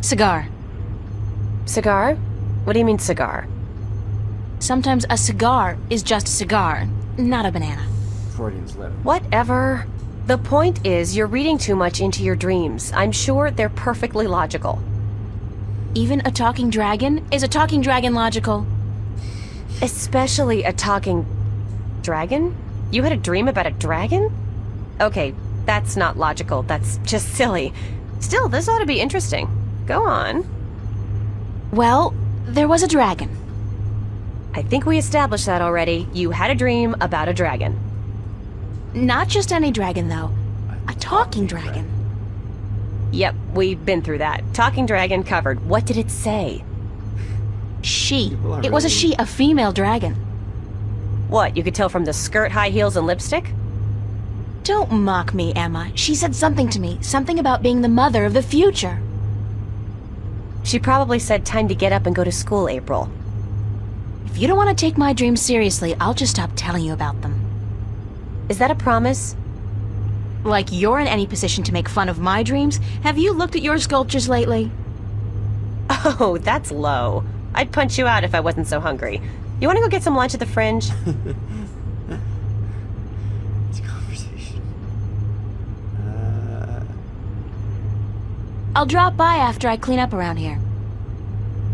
Speaker 2: Cigar.
Speaker 10: Cigar? What do you mean cigar?
Speaker 2: Sometimes a cigar is just a cigar, not a banana.
Speaker 4: Freudian slip.
Speaker 10: Whatever. The point is, you're reading too much into your dreams. I'm sure they're perfectly logical.
Speaker 2: Even a talking dragon? Is a talking dragon logical?
Speaker 10: Especially a talking... dragon? You had a dream about a dragon? Okay, that's not logical. That's just silly. Still, this ought to be interesting. Go on.
Speaker 2: Well, there was a dragon.
Speaker 10: I think we established that already. You had a dream about a dragon.
Speaker 2: Not just any dragon, though. A talking dragon.
Speaker 10: Yep, we've been through that. Talking dragon covered. What did it say?
Speaker 2: She. It was a she, a female dragon.
Speaker 10: What, you could tell from the skirt, high heels, and lipstick?
Speaker 2: Don't mock me, Emma. She said something to me. Something about being the mother of the future.
Speaker 10: She probably said time to get up and go to school, April.
Speaker 2: If you don't want to take my dreams seriously, I'll just stop telling you about them.
Speaker 10: Is that a promise?
Speaker 2: Like you're in any position to make fun of my dreams? Have you looked at your sculptures lately?
Speaker 10: Oh, that's low. I'd punch you out if I wasn't so hungry. You want to go get some lunch at the Fringe?
Speaker 4: It's a conversation.
Speaker 2: I'll drop by after I clean up around here.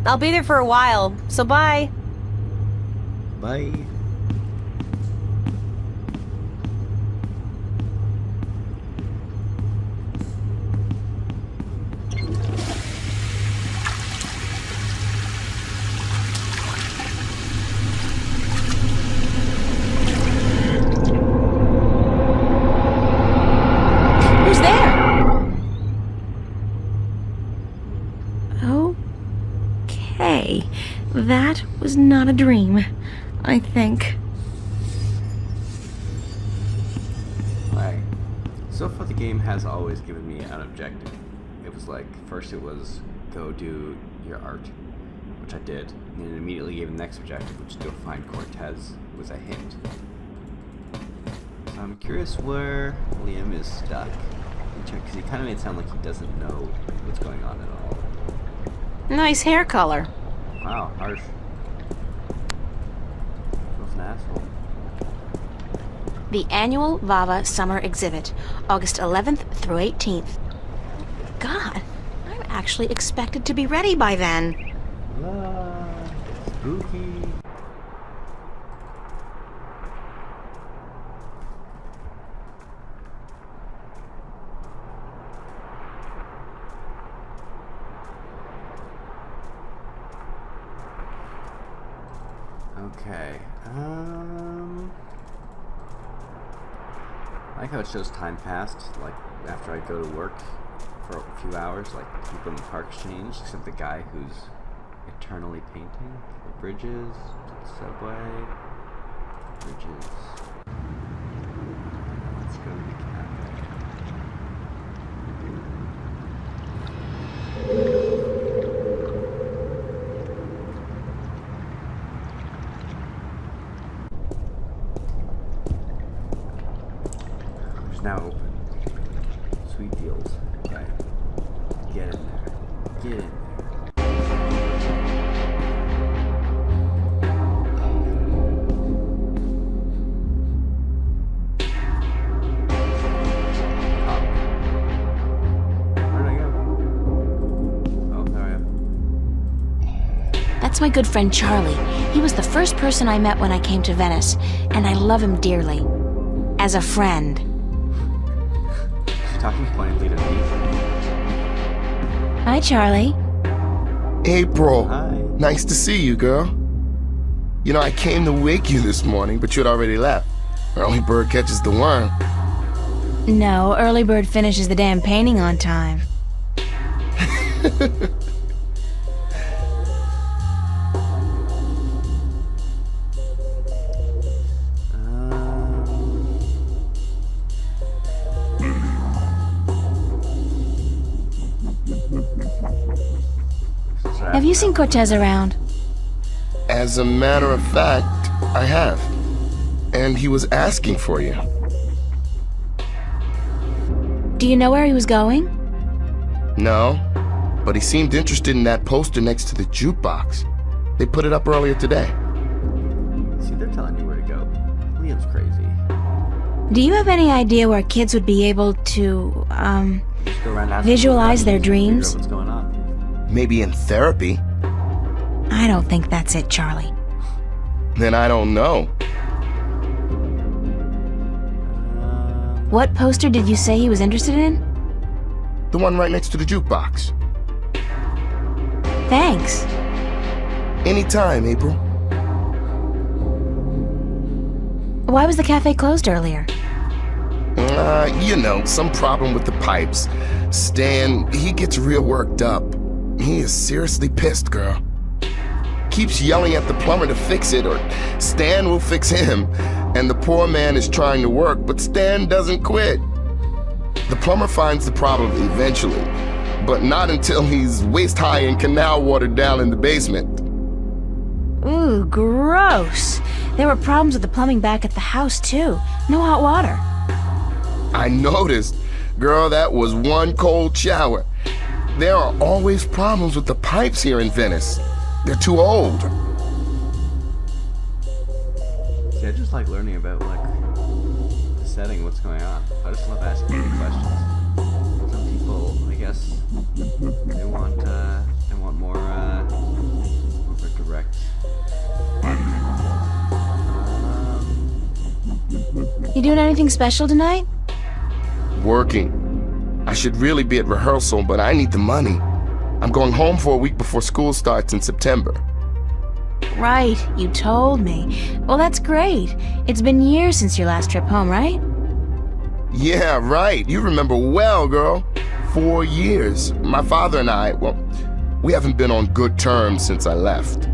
Speaker 10: I'll be there for a while, so bye.
Speaker 4: Bye.
Speaker 2: Who's there? Okay. Okay, that was not a dream, I think.
Speaker 4: Right. So far the game has always given me an objective. It was like, first it was go do your art, which I did, and then it immediately gave the next objective, which is go find Cortez, with a hint. So I'm curious where Liam is stuck, because he kind of made it sound like he doesn't know what's going on at all.
Speaker 2: Nice hair color.
Speaker 4: Wow, harsh. What's an asshole?
Speaker 2: The annual Vava Summer Exhibit, August 11th through 18th. God, I'm actually expected to be ready by then.
Speaker 4: Spooky. Okay, I like how it shows time passed, like after I go to work for a few hours, like people in the park's changed, except the guy who's eternally painting the bridges, the subway, bridges. Let's go to the cafe. Now open. Sweet deals. Right. Get in there. Get in there. Where'd I go? Oh, there I am.
Speaker 2: That's my good friend Charlie. He was the first person I met when I came to Venice, and I love him dearly. As a friend.
Speaker 4: Talking pointedly to me.
Speaker 2: Hi, Charlie.
Speaker 11: April.
Speaker 4: Hi.
Speaker 11: Nice to see you, girl. You know, I came to wake you this morning, but you'd already left. Early bird catches the worm.
Speaker 2: No, early bird finishes the damn painting on time. Have you seen Cortez around?
Speaker 11: As a matter of fact, I have. And he was asking for you.
Speaker 2: Do you know where he was going?
Speaker 11: No, but he seemed interested in that poster next to the jukebox. They put it up earlier today.
Speaker 4: See, they're telling you where to go. Liam's crazy.
Speaker 2: Do you have any idea where kids would be able to,
Speaker 4: Just go around asking
Speaker 2: visualize their
Speaker 4: questions and figure out
Speaker 2: dreams?
Speaker 4: what's going on.
Speaker 11: Maybe in therapy.
Speaker 2: I don't think that's it, Charlie.
Speaker 11: Then I don't know.
Speaker 2: What poster did you say he was interested in?
Speaker 11: The one right next to the jukebox.
Speaker 2: Thanks.
Speaker 11: Anytime, April.
Speaker 2: Why was the cafe closed earlier?
Speaker 11: You know, some problem with the pipes. Stan, he gets real worked up. He is seriously pissed, girl. Keeps yelling at the plumber to fix it, or Stan will fix him. And the poor man is trying to work, but Stan doesn't quit. The plumber finds the problem eventually, but not until he's waist-high in canal water down in the basement.
Speaker 2: Ooh, gross. There were problems with the plumbing back at the house, too. No hot water.
Speaker 11: I noticed. Girl, that was one cold shower. There are always problems with the pipes here in Venice. They're too old.
Speaker 4: See, I just like learning about, like, the setting, what's going on. I just love asking you questions. Some people, I guess, they want more of a direct.
Speaker 2: You doing anything special tonight?
Speaker 11: Working. I should really be at rehearsal, but I need the money. I'm going home for a week before school starts in September.
Speaker 2: Right, you told me. Well, that's great. It's been years since your last trip home, right?
Speaker 11: Yeah, right. You remember well, girl. 4 years. My father and I, well, We haven't been on good terms since I left.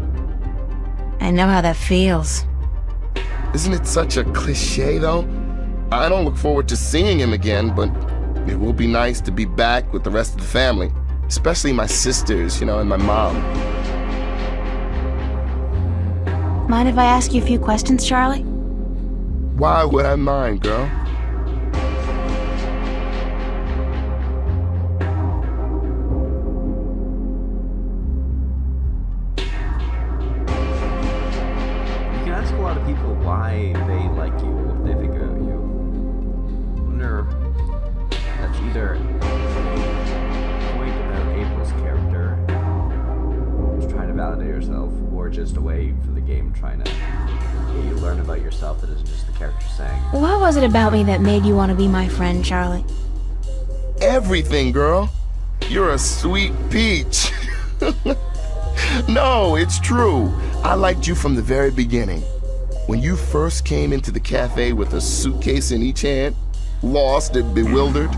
Speaker 2: I know how that feels.
Speaker 11: Isn't it such a cliche, though? I don't look forward to seeing him again, but it will be nice to be back with the rest of the family, especially my sisters, and my mom.
Speaker 2: Mind if I ask you a few questions, Charlie?
Speaker 11: Why would I mind, girl?
Speaker 4: You can ask a lot of people why they like you or if they think about you. I wonder that's either a point about April's character, just trying to validate herself, or just a way for the game trying to get you to learn about yourself that isn't just the character saying.
Speaker 2: What was it about me that made you want to be my friend, Charlie?
Speaker 11: Everything, girl. You're a sweet peach. No, it's true. I liked you from the very beginning. When you first came into the cafe with a suitcase in each hand, lost and bewildered.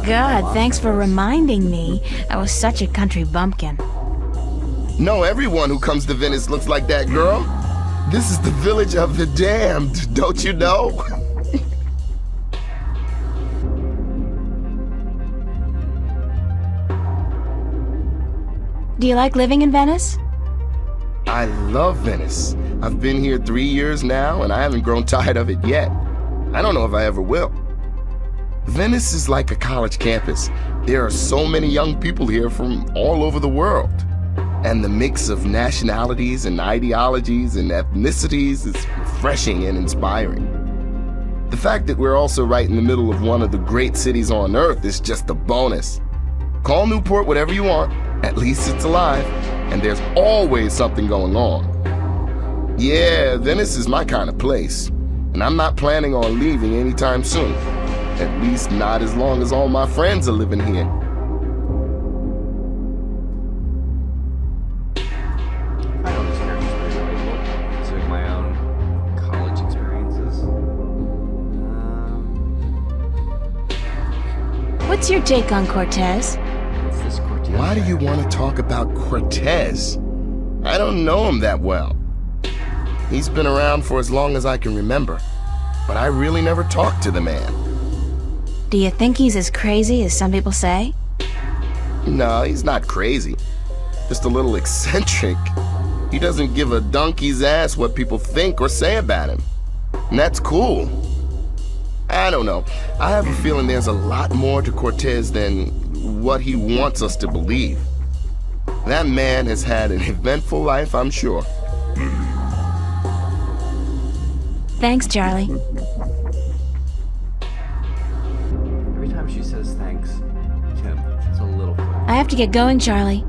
Speaker 2: God, thanks for reminding me. I was such a country bumpkin.
Speaker 11: No, everyone who comes to Venice looks like that, girl. This is the village of the damned, don't you know?
Speaker 2: Do you like living in Venice?
Speaker 11: I love Venice. I've been here 3 years now, and I haven't grown tired of it yet. I don't know if I ever will. Venice is like a college campus. There are so many young people here from all over the world. And the mix of nationalities and ideologies and ethnicities is refreshing and inspiring. The fact that we're also right in the middle of one of the great cities on Earth is just a bonus. Call Newport whatever you want, at least it's alive, and there's always something going on. Yeah, Venice is my kind of place, and I'm not planning on leaving anytime soon. At least not as long as all my friends are living here.
Speaker 2: What's your take on Cortez?
Speaker 11: Why do you want to talk about Cortez? I don't know him that well. He's been around for as long as I can remember, but I really never talked to the man.
Speaker 2: Do you think he's as crazy as some people say?
Speaker 11: No, he's not crazy. Just a little eccentric. He doesn't give a donkey's ass what people think or say about him. And that's cool. I don't know. I have a feeling there's a lot more to Cortez than what he wants us to believe. That man has had an eventful life, I'm sure.
Speaker 2: Thanks, Charlie.
Speaker 4: Every time she says thanks, Kim, it's a little funny.
Speaker 2: I have to get going, Charlie.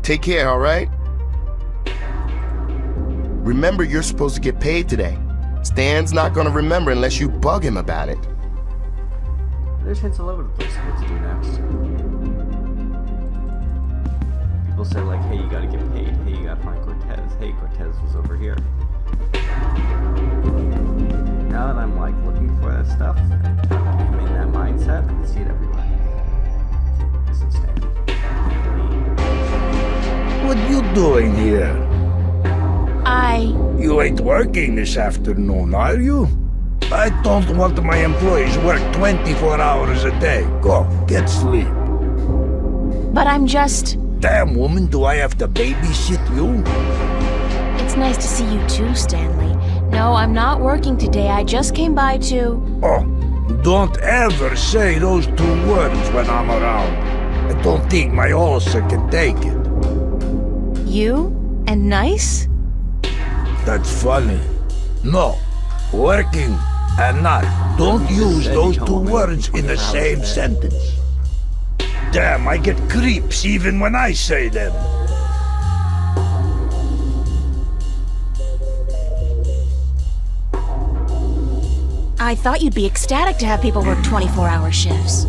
Speaker 11: Take care, all right? Remember, you're supposed to get paid today. Stan's not gonna remember unless you bug him about it.
Speaker 4: There's hints all over the place of what to do next. People say like, hey, you gotta get paid. Hey, you gotta find Cortez. Hey, Cortez was over here. Now that I'm like looking for that stuff, I'm in that mindset, I can see it everywhere. Listen, Stan.
Speaker 12: What you doing here?
Speaker 13: You ain't working this afternoon, are you? I don't want my employees work 24 hours a day. Go, get sleep.
Speaker 2: But I'm just...
Speaker 13: Damn, woman, do I have to babysit you?
Speaker 2: It's nice to see you too, Stanley. No, I'm not working today. I just came by to...
Speaker 13: Oh, don't ever say those 2 words when I'm around. I don't think my ulcer can take it.
Speaker 2: You? And nice?
Speaker 13: That's funny. No, working and not. Don't use those 2 words in the same sentence. Damn, I get creeps even when I say them.
Speaker 2: I thought you'd be ecstatic to have people work 24-hour shifts.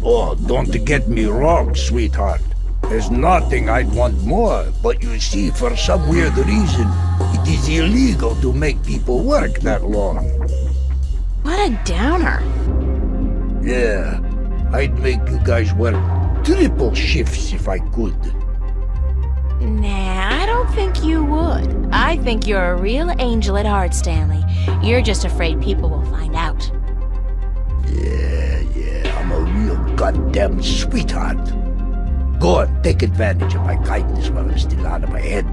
Speaker 13: Oh, don't get me wrong, sweetheart. There's nothing I'd want more, but you see, for some weird reason, it is illegal to make people work that long.
Speaker 2: What a downer.
Speaker 13: Yeah, I'd make you guys work triple shifts if I could.
Speaker 2: Nah, I don't think you would. I think you're a real angel at heart, Stanley. You're just afraid people will find out.
Speaker 13: Yeah, I'm a real goddamn sweetheart. Go on, take advantage of my kindness while I'm still out of my head.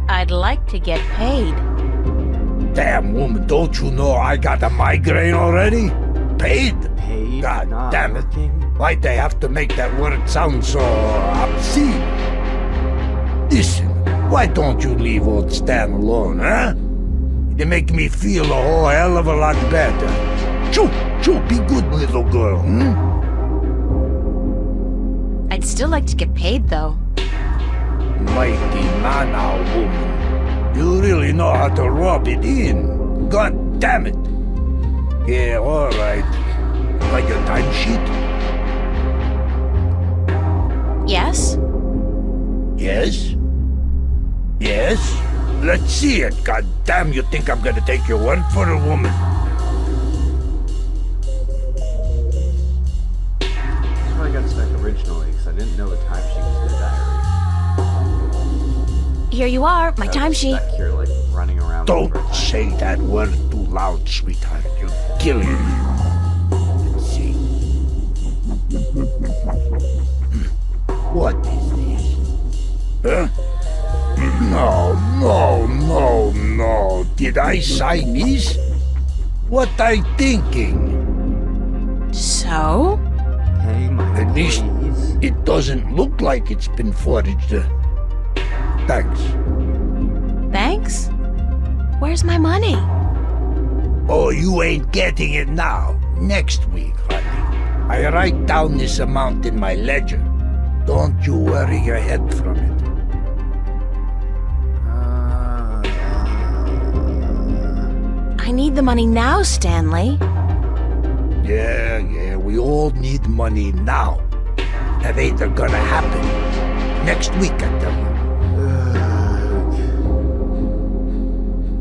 Speaker 2: I'd like to get paid.
Speaker 13: Damn woman, don't you know I got a migraine already? Paid?
Speaker 4: Paid?
Speaker 13: God
Speaker 4: Not
Speaker 13: damn it.
Speaker 4: working?
Speaker 13: Why'd they have to make that word sound so obscene? Listen, why don't you leave old Stan alone, huh? You make me feel a whole hell of a lot better. Choo, be good little girl,
Speaker 2: I'd still like to get paid, though.
Speaker 13: Mighty Mana woman. You really know how to rub it in. God damn it. Yeah, alright. Got your timesheet?
Speaker 2: Yes?
Speaker 13: Yes? Yes? Let's see it. God damn, you think I'm gonna take your word for a woman?
Speaker 4: That's why I got stuck originally, because I didn't know the timesheet was in the diary.
Speaker 2: Here you are, my timesheet.
Speaker 4: Stuck here, like, running around.
Speaker 13: Don't say that word too loud, sweetheart. You're killing me. Let's see. What is this? Huh? No. Did I sign this? What I thinking?
Speaker 2: So?
Speaker 4: Hey, my
Speaker 13: At least
Speaker 4: please.
Speaker 13: it doesn't look like it's been forged. Thanks.
Speaker 2: Thanks? Where's my money?
Speaker 13: Oh, you ain't getting it now. Next week, honey. I write down this amount in my ledger. Don't you worry your head from it.
Speaker 2: I need the money now, Stanley.
Speaker 13: Yeah, we all need money now. That ain't gonna happen. Next week, I tell you.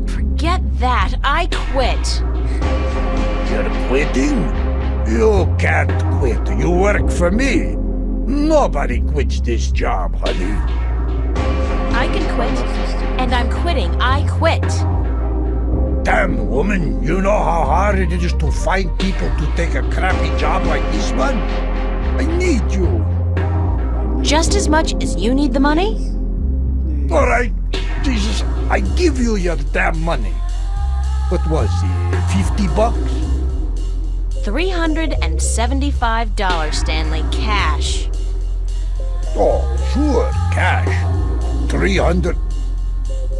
Speaker 2: Forget that. I quit.
Speaker 13: You're quitting? You can't quit. You work for me. Nobody quits this job, honey.
Speaker 2: I can quit. And I'm quitting. I quit.
Speaker 13: Damn, woman, you know how hard it is to find people to take a crappy job like this one? I need you.
Speaker 2: Just as much as you need the money?
Speaker 13: All right, Jesus, I give you your damn money. What was it, $50?
Speaker 2: $375, Stanley, cash.
Speaker 13: Oh, sure, cash. 300.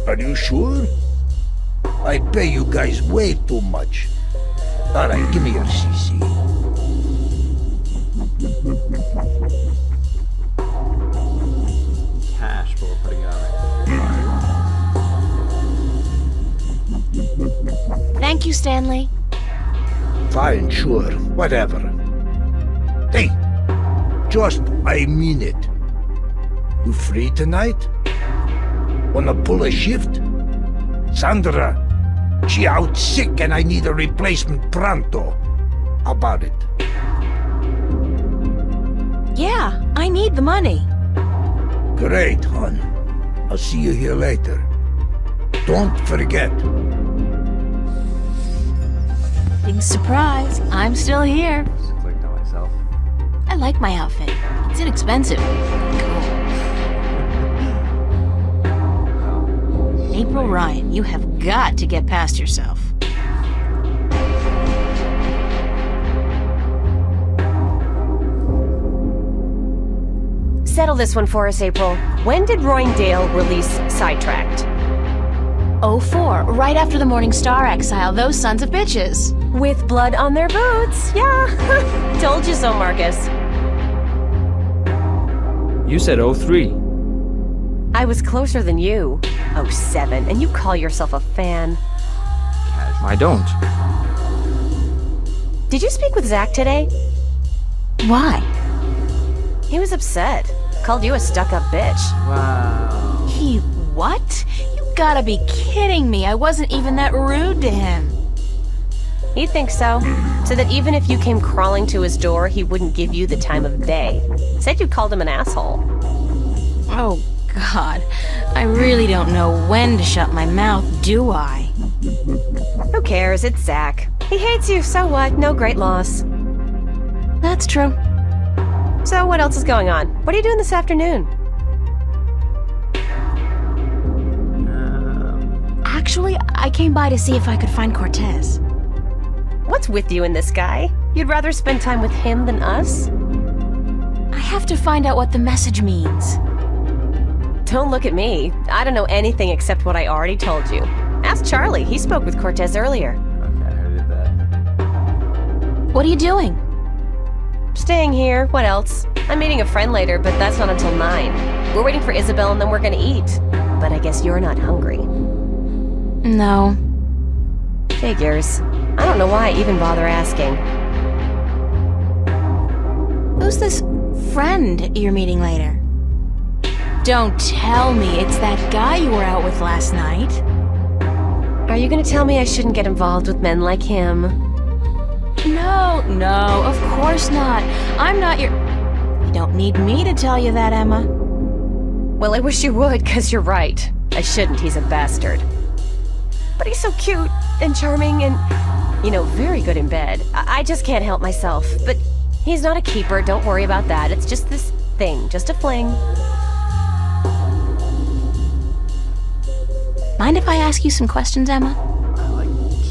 Speaker 13: Are you sure? I pay you guys way too much. All right, give me your CC.
Speaker 4: Cash, but we're putting it on it.
Speaker 2: Thank you, Stanley.
Speaker 13: Fine, sure, whatever. Hey, just, I mean it. You free tonight? Wanna pull a shift? Sandra, she out sick and I need a replacement pronto. How about it?
Speaker 2: Yeah, I need the money.
Speaker 13: Great, hon. I'll see you here later. Don't forget.
Speaker 2: Big surprise. I'm still here.
Speaker 4: Just clicked on myself.
Speaker 2: I like my outfit. It's inexpensive. Cool. April Ryan, you have got to get past yourself.
Speaker 10: Settle this one for us, April. When did Roindale release Sidetracked?
Speaker 2: 04, right after the Morning Star exile, those sons of bitches.
Speaker 10: With blood on their boots. Yeah. Told you so, Marcus.
Speaker 3: You said 03.
Speaker 10: I was closer than you. 07, and you call yourself a fan.
Speaker 3: I don't.
Speaker 10: Did you speak with Zach today?
Speaker 2: Why?
Speaker 10: He was upset. Called you a stuck-up bitch.
Speaker 4: Wow.
Speaker 2: He what? You gotta be kidding me. I wasn't even that rude to him.
Speaker 10: He thinks so. So that even if you came crawling to his door, he wouldn't give you the time of day. Said you called him an asshole.
Speaker 2: Oh, God. I really don't know when to shut my mouth, do I?
Speaker 10: Who cares? It's Zach. He hates you, so what? No great loss.
Speaker 2: That's true.
Speaker 10: So what else is going on? What are you doing this afternoon?
Speaker 2: Actually, I came by to see if I could find Cortez.
Speaker 10: What's with you and this guy? You'd rather spend time with him than us?
Speaker 2: I have to find out what the message means.
Speaker 10: Don't look at me. I don't know anything except what I already told you. Ask Charlie. He spoke with Cortez earlier.
Speaker 4: Okay, I heard that.
Speaker 2: What are you doing?
Speaker 10: Staying here. What else? I'm meeting a friend later, but that's not until 9. We're waiting for Isabel and then we're gonna eat. But I guess you're not hungry.
Speaker 2: No.
Speaker 10: Figures. I don't know why I even bother asking.
Speaker 2: Who's this friend you're meeting later? Don't tell me it's that guy you were out with last night.
Speaker 10: Are you gonna tell me I shouldn't get involved with men like him?
Speaker 2: No, of course not. I'm not your... You don't need me to tell you that, Emma.
Speaker 10: Well, I wish you would, 'cause you're right. I shouldn't, he's a bastard. But he's so cute and charming and, very good in bed. I just can't help myself. But he's not a keeper, don't worry about that. It's just this thing, just a fling.
Speaker 2: Mind if I ask you some questions, Emma?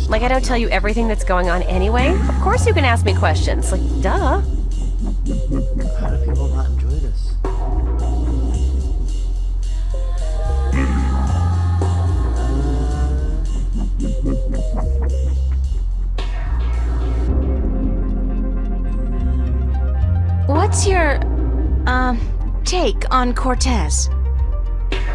Speaker 10: Like I don't tell you everything that's going on anyway? Of course you can ask me questions. Like, duh.
Speaker 4: How do people not enjoy this?
Speaker 2: What's your, take on Cortez?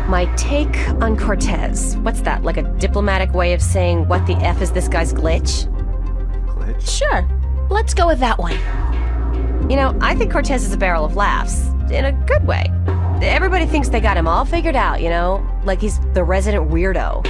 Speaker 10: My take on Cortez. What's that, like a diplomatic way of saying what the F is this guy's glitch?
Speaker 4: Glitch?
Speaker 2: Sure. Let's go with that one.
Speaker 10: I think Cortez is a barrel of laughs. In a good way. Everybody thinks they got him all figured out, like he's the resident weirdo.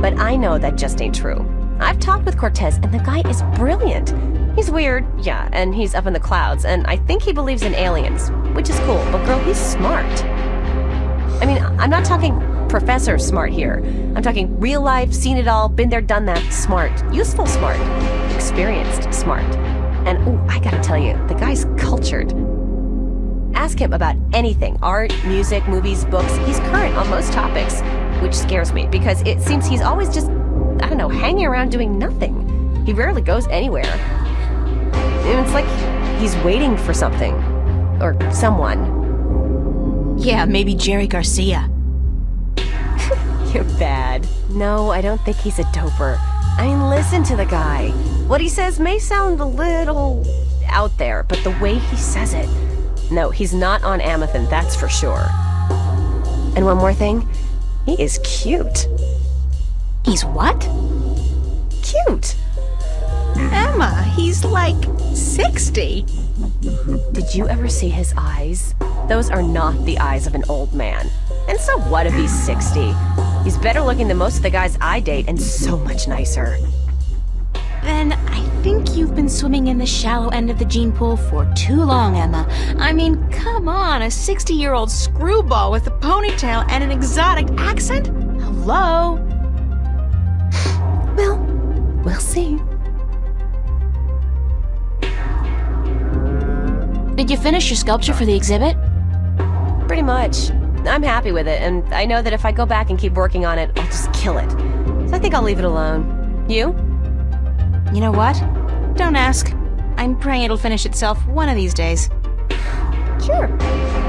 Speaker 10: But I know that just ain't true. I've talked with Cortez, and the guy is brilliant. He's weird, yeah, and he's up in the clouds, and I think he believes in aliens, which is cool, but girl, he's smart. I mean, I'm not talking professor smart here. I'm talking real life, seen it all, been there, done that, smart. Useful smart. Experienced smart. And, I gotta tell you, the guy's cultured. Ask him about anything, art, music, movies, books. He's current on most topics, which scares me, because it seems he's always just, hanging around doing nothing. He rarely goes anywhere. It's like he's waiting for something. Or someone.
Speaker 2: Yeah, maybe Jerry Garcia.
Speaker 10: You're bad. No, I don't think he's a doper. I mean, listen to the guy. What he says may sound a little out there, but the way he says it... No, he's not on Amethyst, that's for sure. And one more thing, he is cute.
Speaker 2: He's what?
Speaker 10: Cute.
Speaker 2: Emma, he's like 60.
Speaker 10: Did you ever see his eyes? Those are not the eyes of an old man. And so what if he's 60? He's better looking than most of the guys I date and so much nicer.
Speaker 2: Then I think you've been swimming in the shallow end of the gene pool for too long, Emma. I mean, come on, a 60-year-old screwball with a ponytail and an exotic accent? Hello?
Speaker 10: Well, we'll see.
Speaker 2: Did you finish your sculpture for the exhibit?
Speaker 10: Pretty much. I'm happy with it, and I know that if I go back and keep working on it, I'll just kill it. So I think I'll leave it alone. You?
Speaker 2: You know what? Don't ask. I'm praying it'll finish itself one of these days.
Speaker 10: Sure.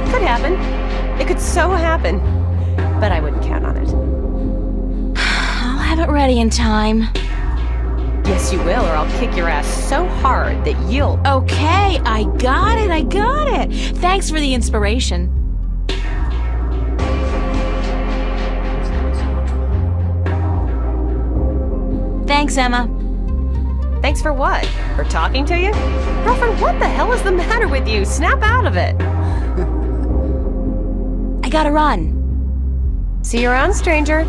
Speaker 10: Could happen. It could so happen. But I wouldn't count on it.
Speaker 2: I'll have it ready in time.
Speaker 10: Yes, you will, or I'll kick your ass so hard that you'll...
Speaker 2: Okay, I got it. Thanks for the inspiration. Thanks, Emma.
Speaker 10: Thanks for what? For talking to you? Girlfriend, what the hell is the matter with you? Snap out of it.
Speaker 2: I gotta run.
Speaker 10: See you around, stranger.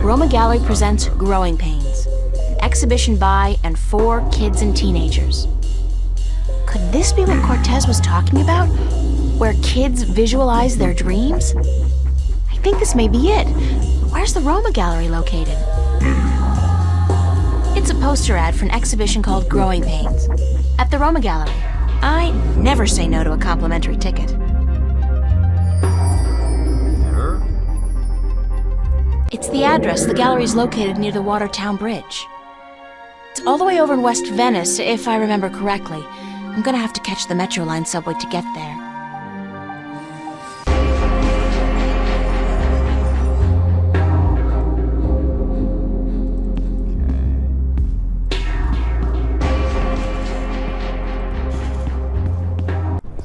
Speaker 2: Roma Gallery presents Growing Pains, an exhibition by and for kids and teenagers. Could this be what Cortez was talking about? Where kids visualize their dreams? I think this may be it. Where's the Roma Gallery located? It's a poster ad for an exhibition called Growing Pains at the Roma Gallery. I never say no to a complimentary ticket. It's the address. The gallery's located near the Watertown Bridge. It's all the way over in West Venice, if I remember correctly. I'm gonna have to catch the Metro Line subway to get there.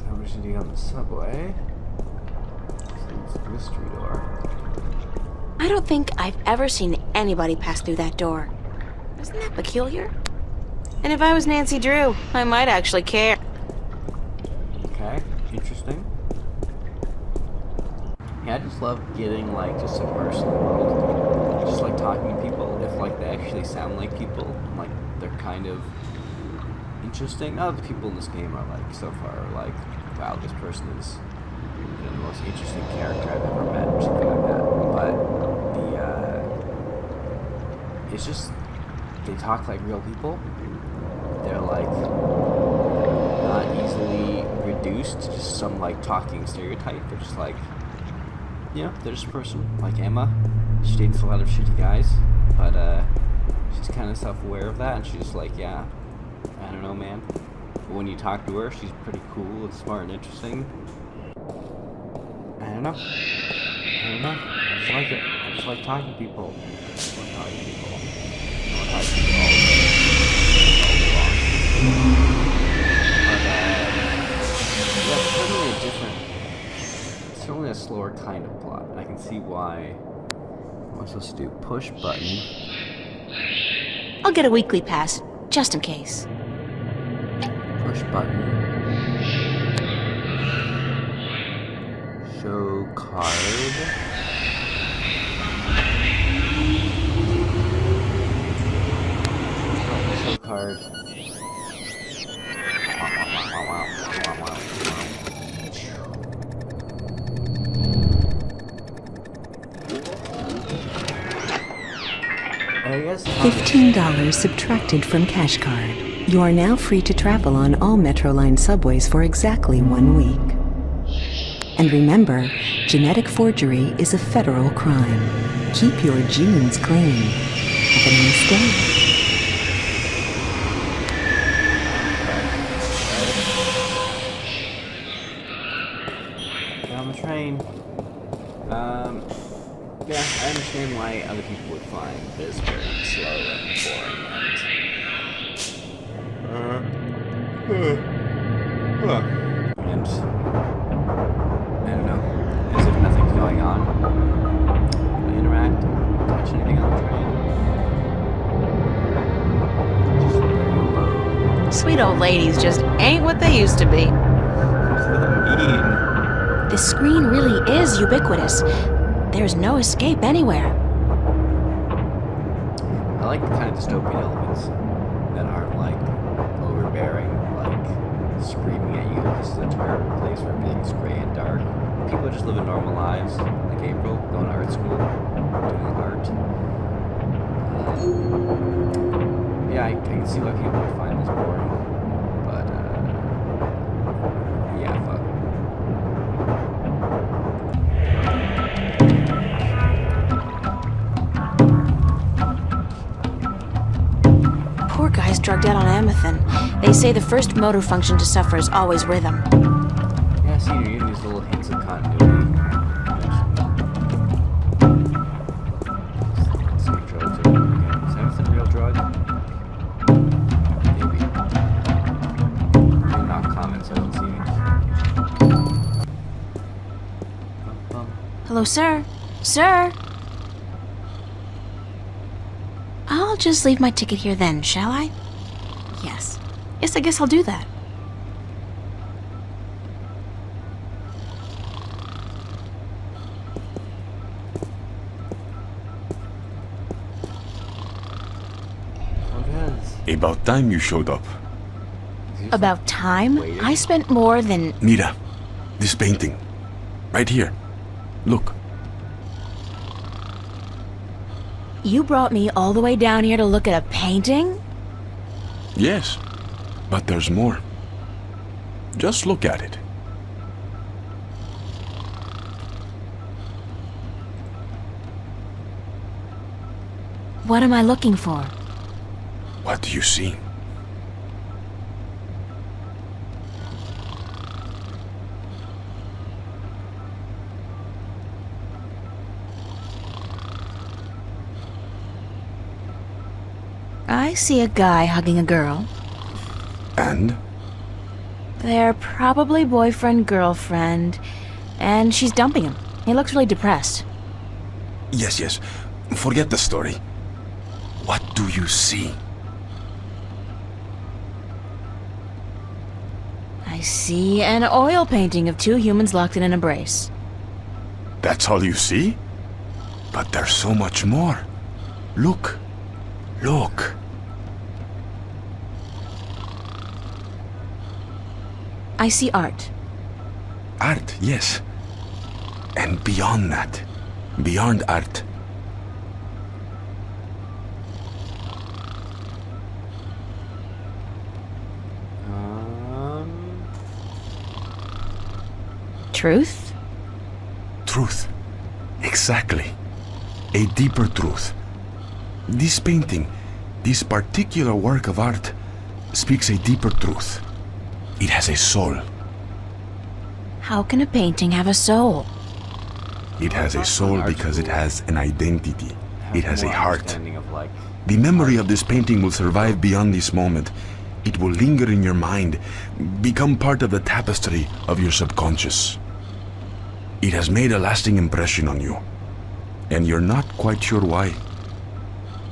Speaker 4: How much did you on the subway? It's a mystery door.
Speaker 2: I don't think I've ever seen anybody pass through that door. Isn't that peculiar? And if I was Nancy Drew, I might actually care.
Speaker 4: Okay, interesting. Yeah, I just love getting, like, just immersed in the world. Just, like, talking to people. If, like, they actually sound like people, like, they're kind of interesting. Not that the people in this game are, like, so far, like, wow, this person is, you know, the most interesting character I've ever met, or something like that. But it's just, they talk like real people. They're, like, not easily reduced to just some, like, talking stereotype. They're just, like, you know, they're just a person, like Emma. She dates a lot of shitty guys, but she's kind of self-aware of that, and she's just like, yeah, I don't know, man. But when you talk to her, she's pretty cool and smart and interesting. I don't know. I just like it. I just like talking to people. I just like talking to people. I want to talk to people all day. But it's certainly a different, certainly a slower kind of plot. And I can see why. What am I supposed to do? Push button.
Speaker 2: I'll get a weekly pass, just in case.
Speaker 4: Push button. Show card. Show card.
Speaker 6: $15 subtracted from cash card. You are now free to travel on all Metro Line subways for exactly 1 week. And remember, genetic forgery is a federal crime. Keep your genes clean. Have a nice day.
Speaker 4: On the train. Yeah, I understand why other people would find this very slow and boring and I don't know, as if nothing's going on. We interact, touch anything on the train.
Speaker 2: Sweet old ladies just ain't what they used to be.
Speaker 4: What's that mean?
Speaker 2: This screen really is ubiquitous. There's no escape anywhere.
Speaker 4: I like the kind of dystopian elements that aren't, like, overbearing, like, screaming at you, this is a terrible place where everything's gray and dark. People just living normal lives, like April, going to art school, doing art. Yeah, I can see why people would find this boring, but, yeah, fuck.
Speaker 2: Poor guy's drugged out on Amethyst. They say the first motor function to suffer is always rhythm.
Speaker 4: Yeah, see, you're getting these little hints of continuity. Same drugs over and again. Is Amethyst a real drug? Maybe. Maybe not comment, so I don't see anything.
Speaker 2: Hello, sir? Sir? I'll just leave my ticket here then, shall I? Yes. Yes, I guess I'll do that.
Speaker 9: About time you showed up.
Speaker 2: About time? I spent more than...
Speaker 9: Mira, this painting. Right here. Look.
Speaker 2: You brought me all the way down here to look at a painting?
Speaker 9: Yes, but there's more. Just look at it.
Speaker 2: What am I looking for?
Speaker 9: What do you see?
Speaker 2: I see a guy hugging a girl.
Speaker 9: And?
Speaker 2: They're probably boyfriend-girlfriend, and she's dumping him. He looks really depressed.
Speaker 9: Yes. Forget the story. What do you see?
Speaker 2: I see an oil painting of two humans locked in an embrace.
Speaker 9: That's all you see? But there's so much more. Look. Look.
Speaker 2: I see art.
Speaker 9: Art, yes. And beyond that, beyond art.
Speaker 2: Truth?
Speaker 9: Truth. Exactly. A deeper truth. This painting, this particular work of art, speaks a deeper truth. It has a soul.
Speaker 2: How can a painting have a soul?
Speaker 9: It has a soul because it has an identity. It has a heart.
Speaker 4: Of, like,
Speaker 9: The memory of this painting will survive beyond this moment. It will linger in your mind, become part of the tapestry of your subconscious. It has made a lasting impression on you, and you're not quite sure why.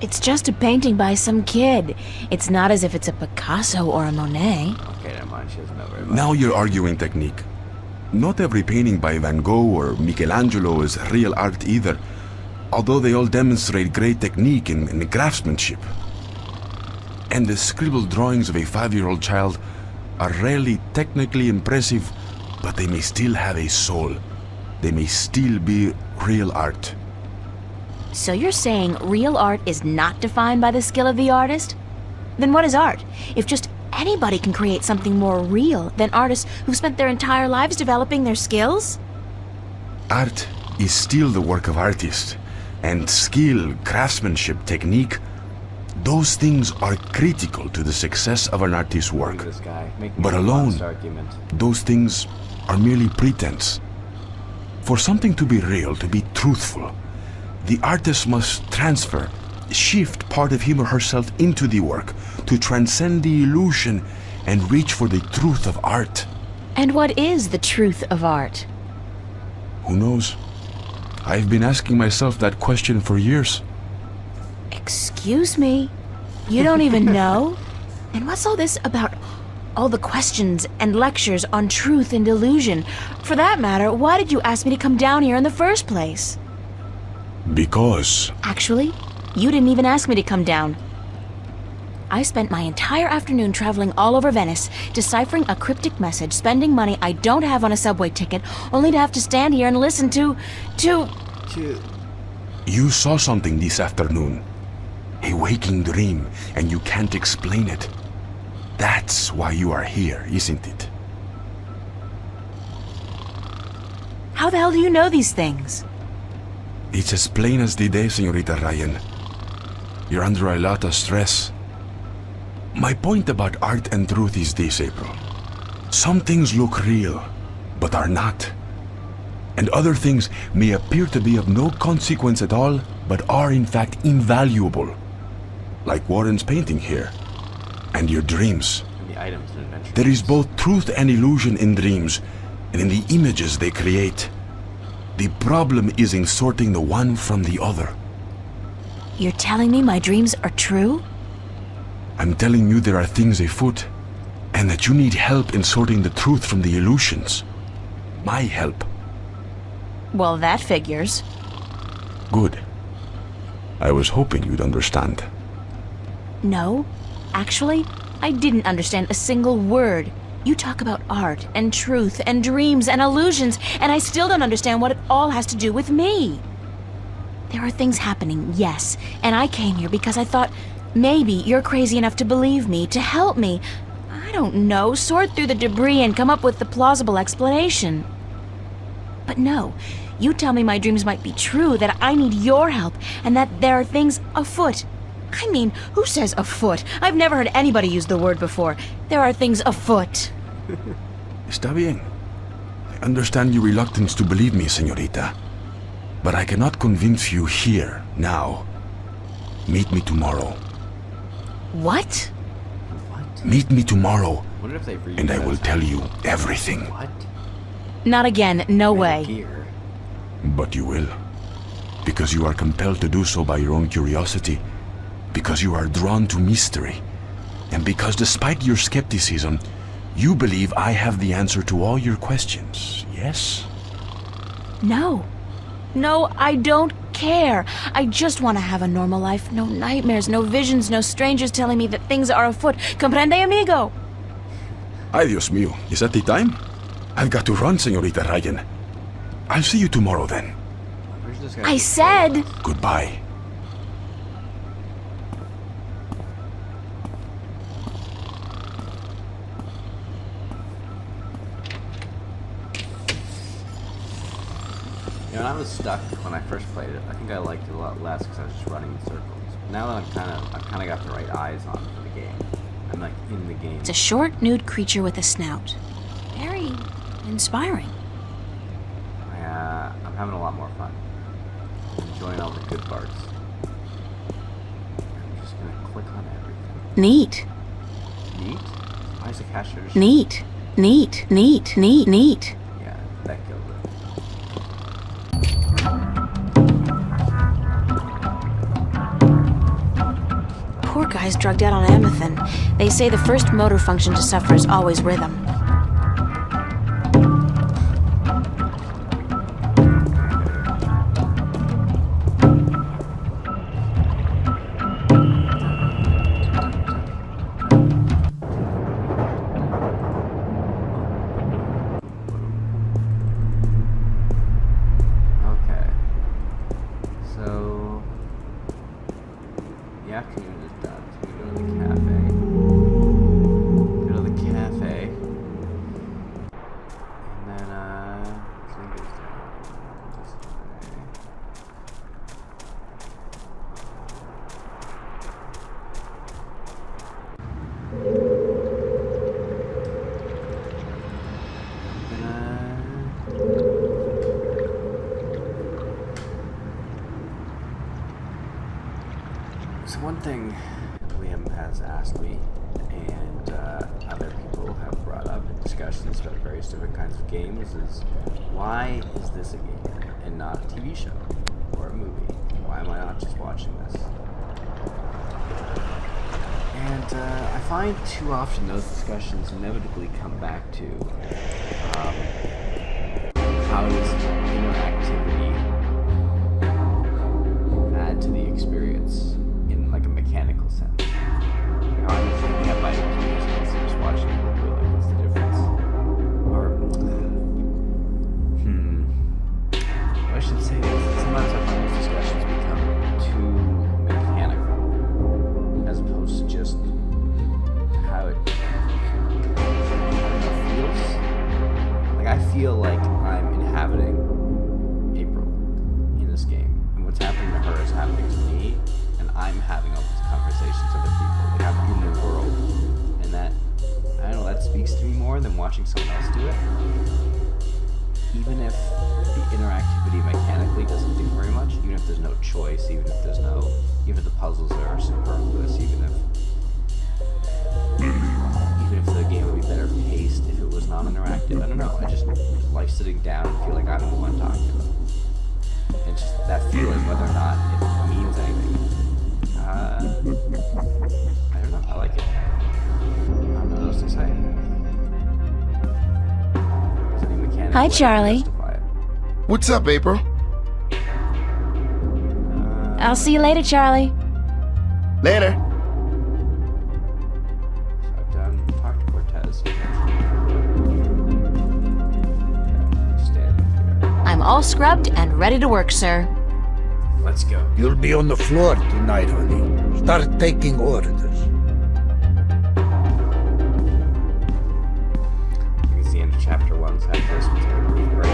Speaker 2: It's just a painting by some kid. It's not as if it's a Picasso or a Monet.
Speaker 4: Okay, never mind. She doesn't know very much.
Speaker 9: Now you're arguing technique. Not every painting by Van Gogh or Michelangelo is real art either, although they all demonstrate great technique and craftsmanship. And the scribbled drawings of a 5-year-old child are rarely technically impressive, but they may still have a soul. They may still be real art.
Speaker 2: So you're saying real art is not defined by the skill of the artist? Then what is art? If just anybody can create something more real than artists who spent their entire lives developing their skills?
Speaker 9: Art is still the work of artists, and skill, craftsmanship, technique, those things are critical to the success of an artist's work.
Speaker 4: This guy,
Speaker 9: But alone,
Speaker 4: argument.
Speaker 9: those things are merely pretense. For something to be real, to be truthful, the artist must transfer, shift part of him or herself into the work to transcend the illusion and reach for the truth of art.
Speaker 2: And what is the truth of art?
Speaker 9: Who knows? I've been asking myself that question for years.
Speaker 2: Excuse me? You don't even know? And what's all this about all the questions and lectures on truth and illusion? For that matter, why did you ask me to come down here in the first place?
Speaker 9: Because...
Speaker 2: Actually, you didn't even ask me to come down. I spent my entire afternoon traveling all over Venice, deciphering a cryptic message, spending money I don't have on a subway ticket, only to have to stand here and listen to...
Speaker 9: You saw something this afternoon. A waking dream, and you can't explain it. That's why you are here, isn't it?
Speaker 2: How the hell do you know these things?
Speaker 9: It's as plain as the day, Señorita Ryan. You're under a lot of stress. My point about art and truth is this, April. Some things look real, but are not. And other things may appear to be of no consequence at all, but are in fact invaluable. Like Warren's painting here. And your dreams.
Speaker 4: And the items and adventures.
Speaker 9: There is both truth and illusion in dreams, and in the images they create. The problem is in sorting the one from the other.
Speaker 2: You're telling me my dreams are true?
Speaker 9: I'm telling you there are things afoot, and that you need help in sorting the truth from the illusions. My help.
Speaker 2: Well, that figures.
Speaker 9: Good. I was hoping you'd understand.
Speaker 2: No, Actually, I didn't understand a single word. You talk about art and truth and dreams and illusions, and I still don't understand what it all has to do with me. There are things happening, yes, and I came here because I thought maybe you're crazy enough to believe me, to help me. I don't know, sort through the debris and come up with the plausible explanation. But no, you tell me my dreams might be true, that I need your help, and that there are things afoot. I mean, who says afoot? I've never heard anybody use the word before. There are things afoot.
Speaker 9: Está bien. I understand your reluctance to believe me, señorita. But I cannot convince you here, now. Meet me tomorrow.
Speaker 2: What?
Speaker 9: Meet me tomorrow,
Speaker 4: What if they read
Speaker 9: and I
Speaker 4: that
Speaker 9: will
Speaker 4: as
Speaker 9: tell you everything.
Speaker 4: What?
Speaker 2: Not again, no way.
Speaker 4: Gear.
Speaker 9: But you will. Because you are compelled to do so by your own curiosity. Because you are drawn to mystery. And because despite your skepticism, you believe I have the answer to all your questions, yes?
Speaker 2: No. No, I don't care. I just want to have a normal life. No nightmares, no visions, no strangers telling me that things are afoot. Comprende, amigo?
Speaker 9: Ay, Dios mío, is that the time? I've got to run, señorita Ryan. I'll see you tomorrow then.
Speaker 4: Where's this guy?
Speaker 2: I said...
Speaker 9: Goodbye.
Speaker 4: You know, when I was stuck when I first played it, I think I liked it a lot less because I was just running in circles. Now that I've kind of got the right eyes on for the game. I'm like in the game.
Speaker 2: It's a short, nude creature with a snout. Very inspiring.
Speaker 4: I'm having a lot more fun. I'm enjoying all the good parts. I'm just gonna click on everything.
Speaker 2: Neat.
Speaker 4: Neat? Why is the cash register?
Speaker 2: Neat. Neat. Neat. Neat. Neat.
Speaker 4: Yeah, that killed it.
Speaker 2: Poor guy's drugged out on Amethyst. They say the first motor function to suffer is always rhythm.
Speaker 4: Okay. So the afternoon is done. So we go to the cafe. Go to the cafe. And then Zing goes down this way. So one thing Liam has asked me, and other people have brought up in discussions about various different kinds of games, is why is this a game and not a TV show or a movie? Why am I not just watching this? And I find too often those discussions inevitably come back to how does interactivity add to the experience in like a mechanical sense? How I'm thinking up items and just watching people do it, like what's the difference? Or what I should say is that sometimes I find these discussions become too mechanical as opposed to just how it feels. Like I feel like I'm inhabiting April in this game, and what's happening to her is happening to me, and I'm having all these conversations with other people. Like I'm in the world, and that, I don't know, that speaks to me more than watching someone else do it. Even if the interactivity mechanically doesn't do very much, even if there's no choice, even if the puzzles are superfluous, even if the game would be better paced if it was non-interactive. I don't know, I just like sitting down and feel like I'm the one talking to them. And just that feeling, whether or not it means anything. I don't know, I like it. I don't know what else to say. There's any mechanical
Speaker 2: Hi,
Speaker 4: way to
Speaker 2: Charlie.
Speaker 4: justify it.
Speaker 11: What's up, April?
Speaker 2: I'll see you later, Charlie.
Speaker 11: Later.
Speaker 2: I'm all scrubbed and ready to work, sir.
Speaker 4: Let's go.
Speaker 13: You'll be on the floor tonight, honey. Start taking orders.
Speaker 4: It's the end of chapter 1, so after this, we'll take a brief break.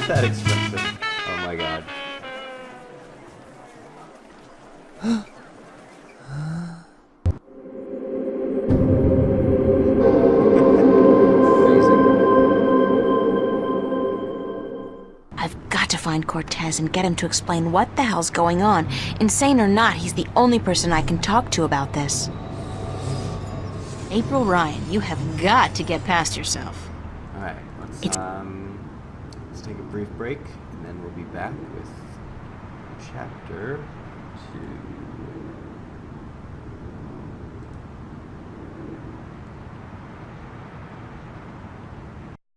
Speaker 4: That expression. Oh my god.
Speaker 2: I've got to find Cortez and get him to explain what the hell's going on. Insane or not, he's the only person I can talk to about this. April Ryan, you have got to get past yourself.
Speaker 4: Alright, let's take a brief break, and then we'll be back with chapter 2.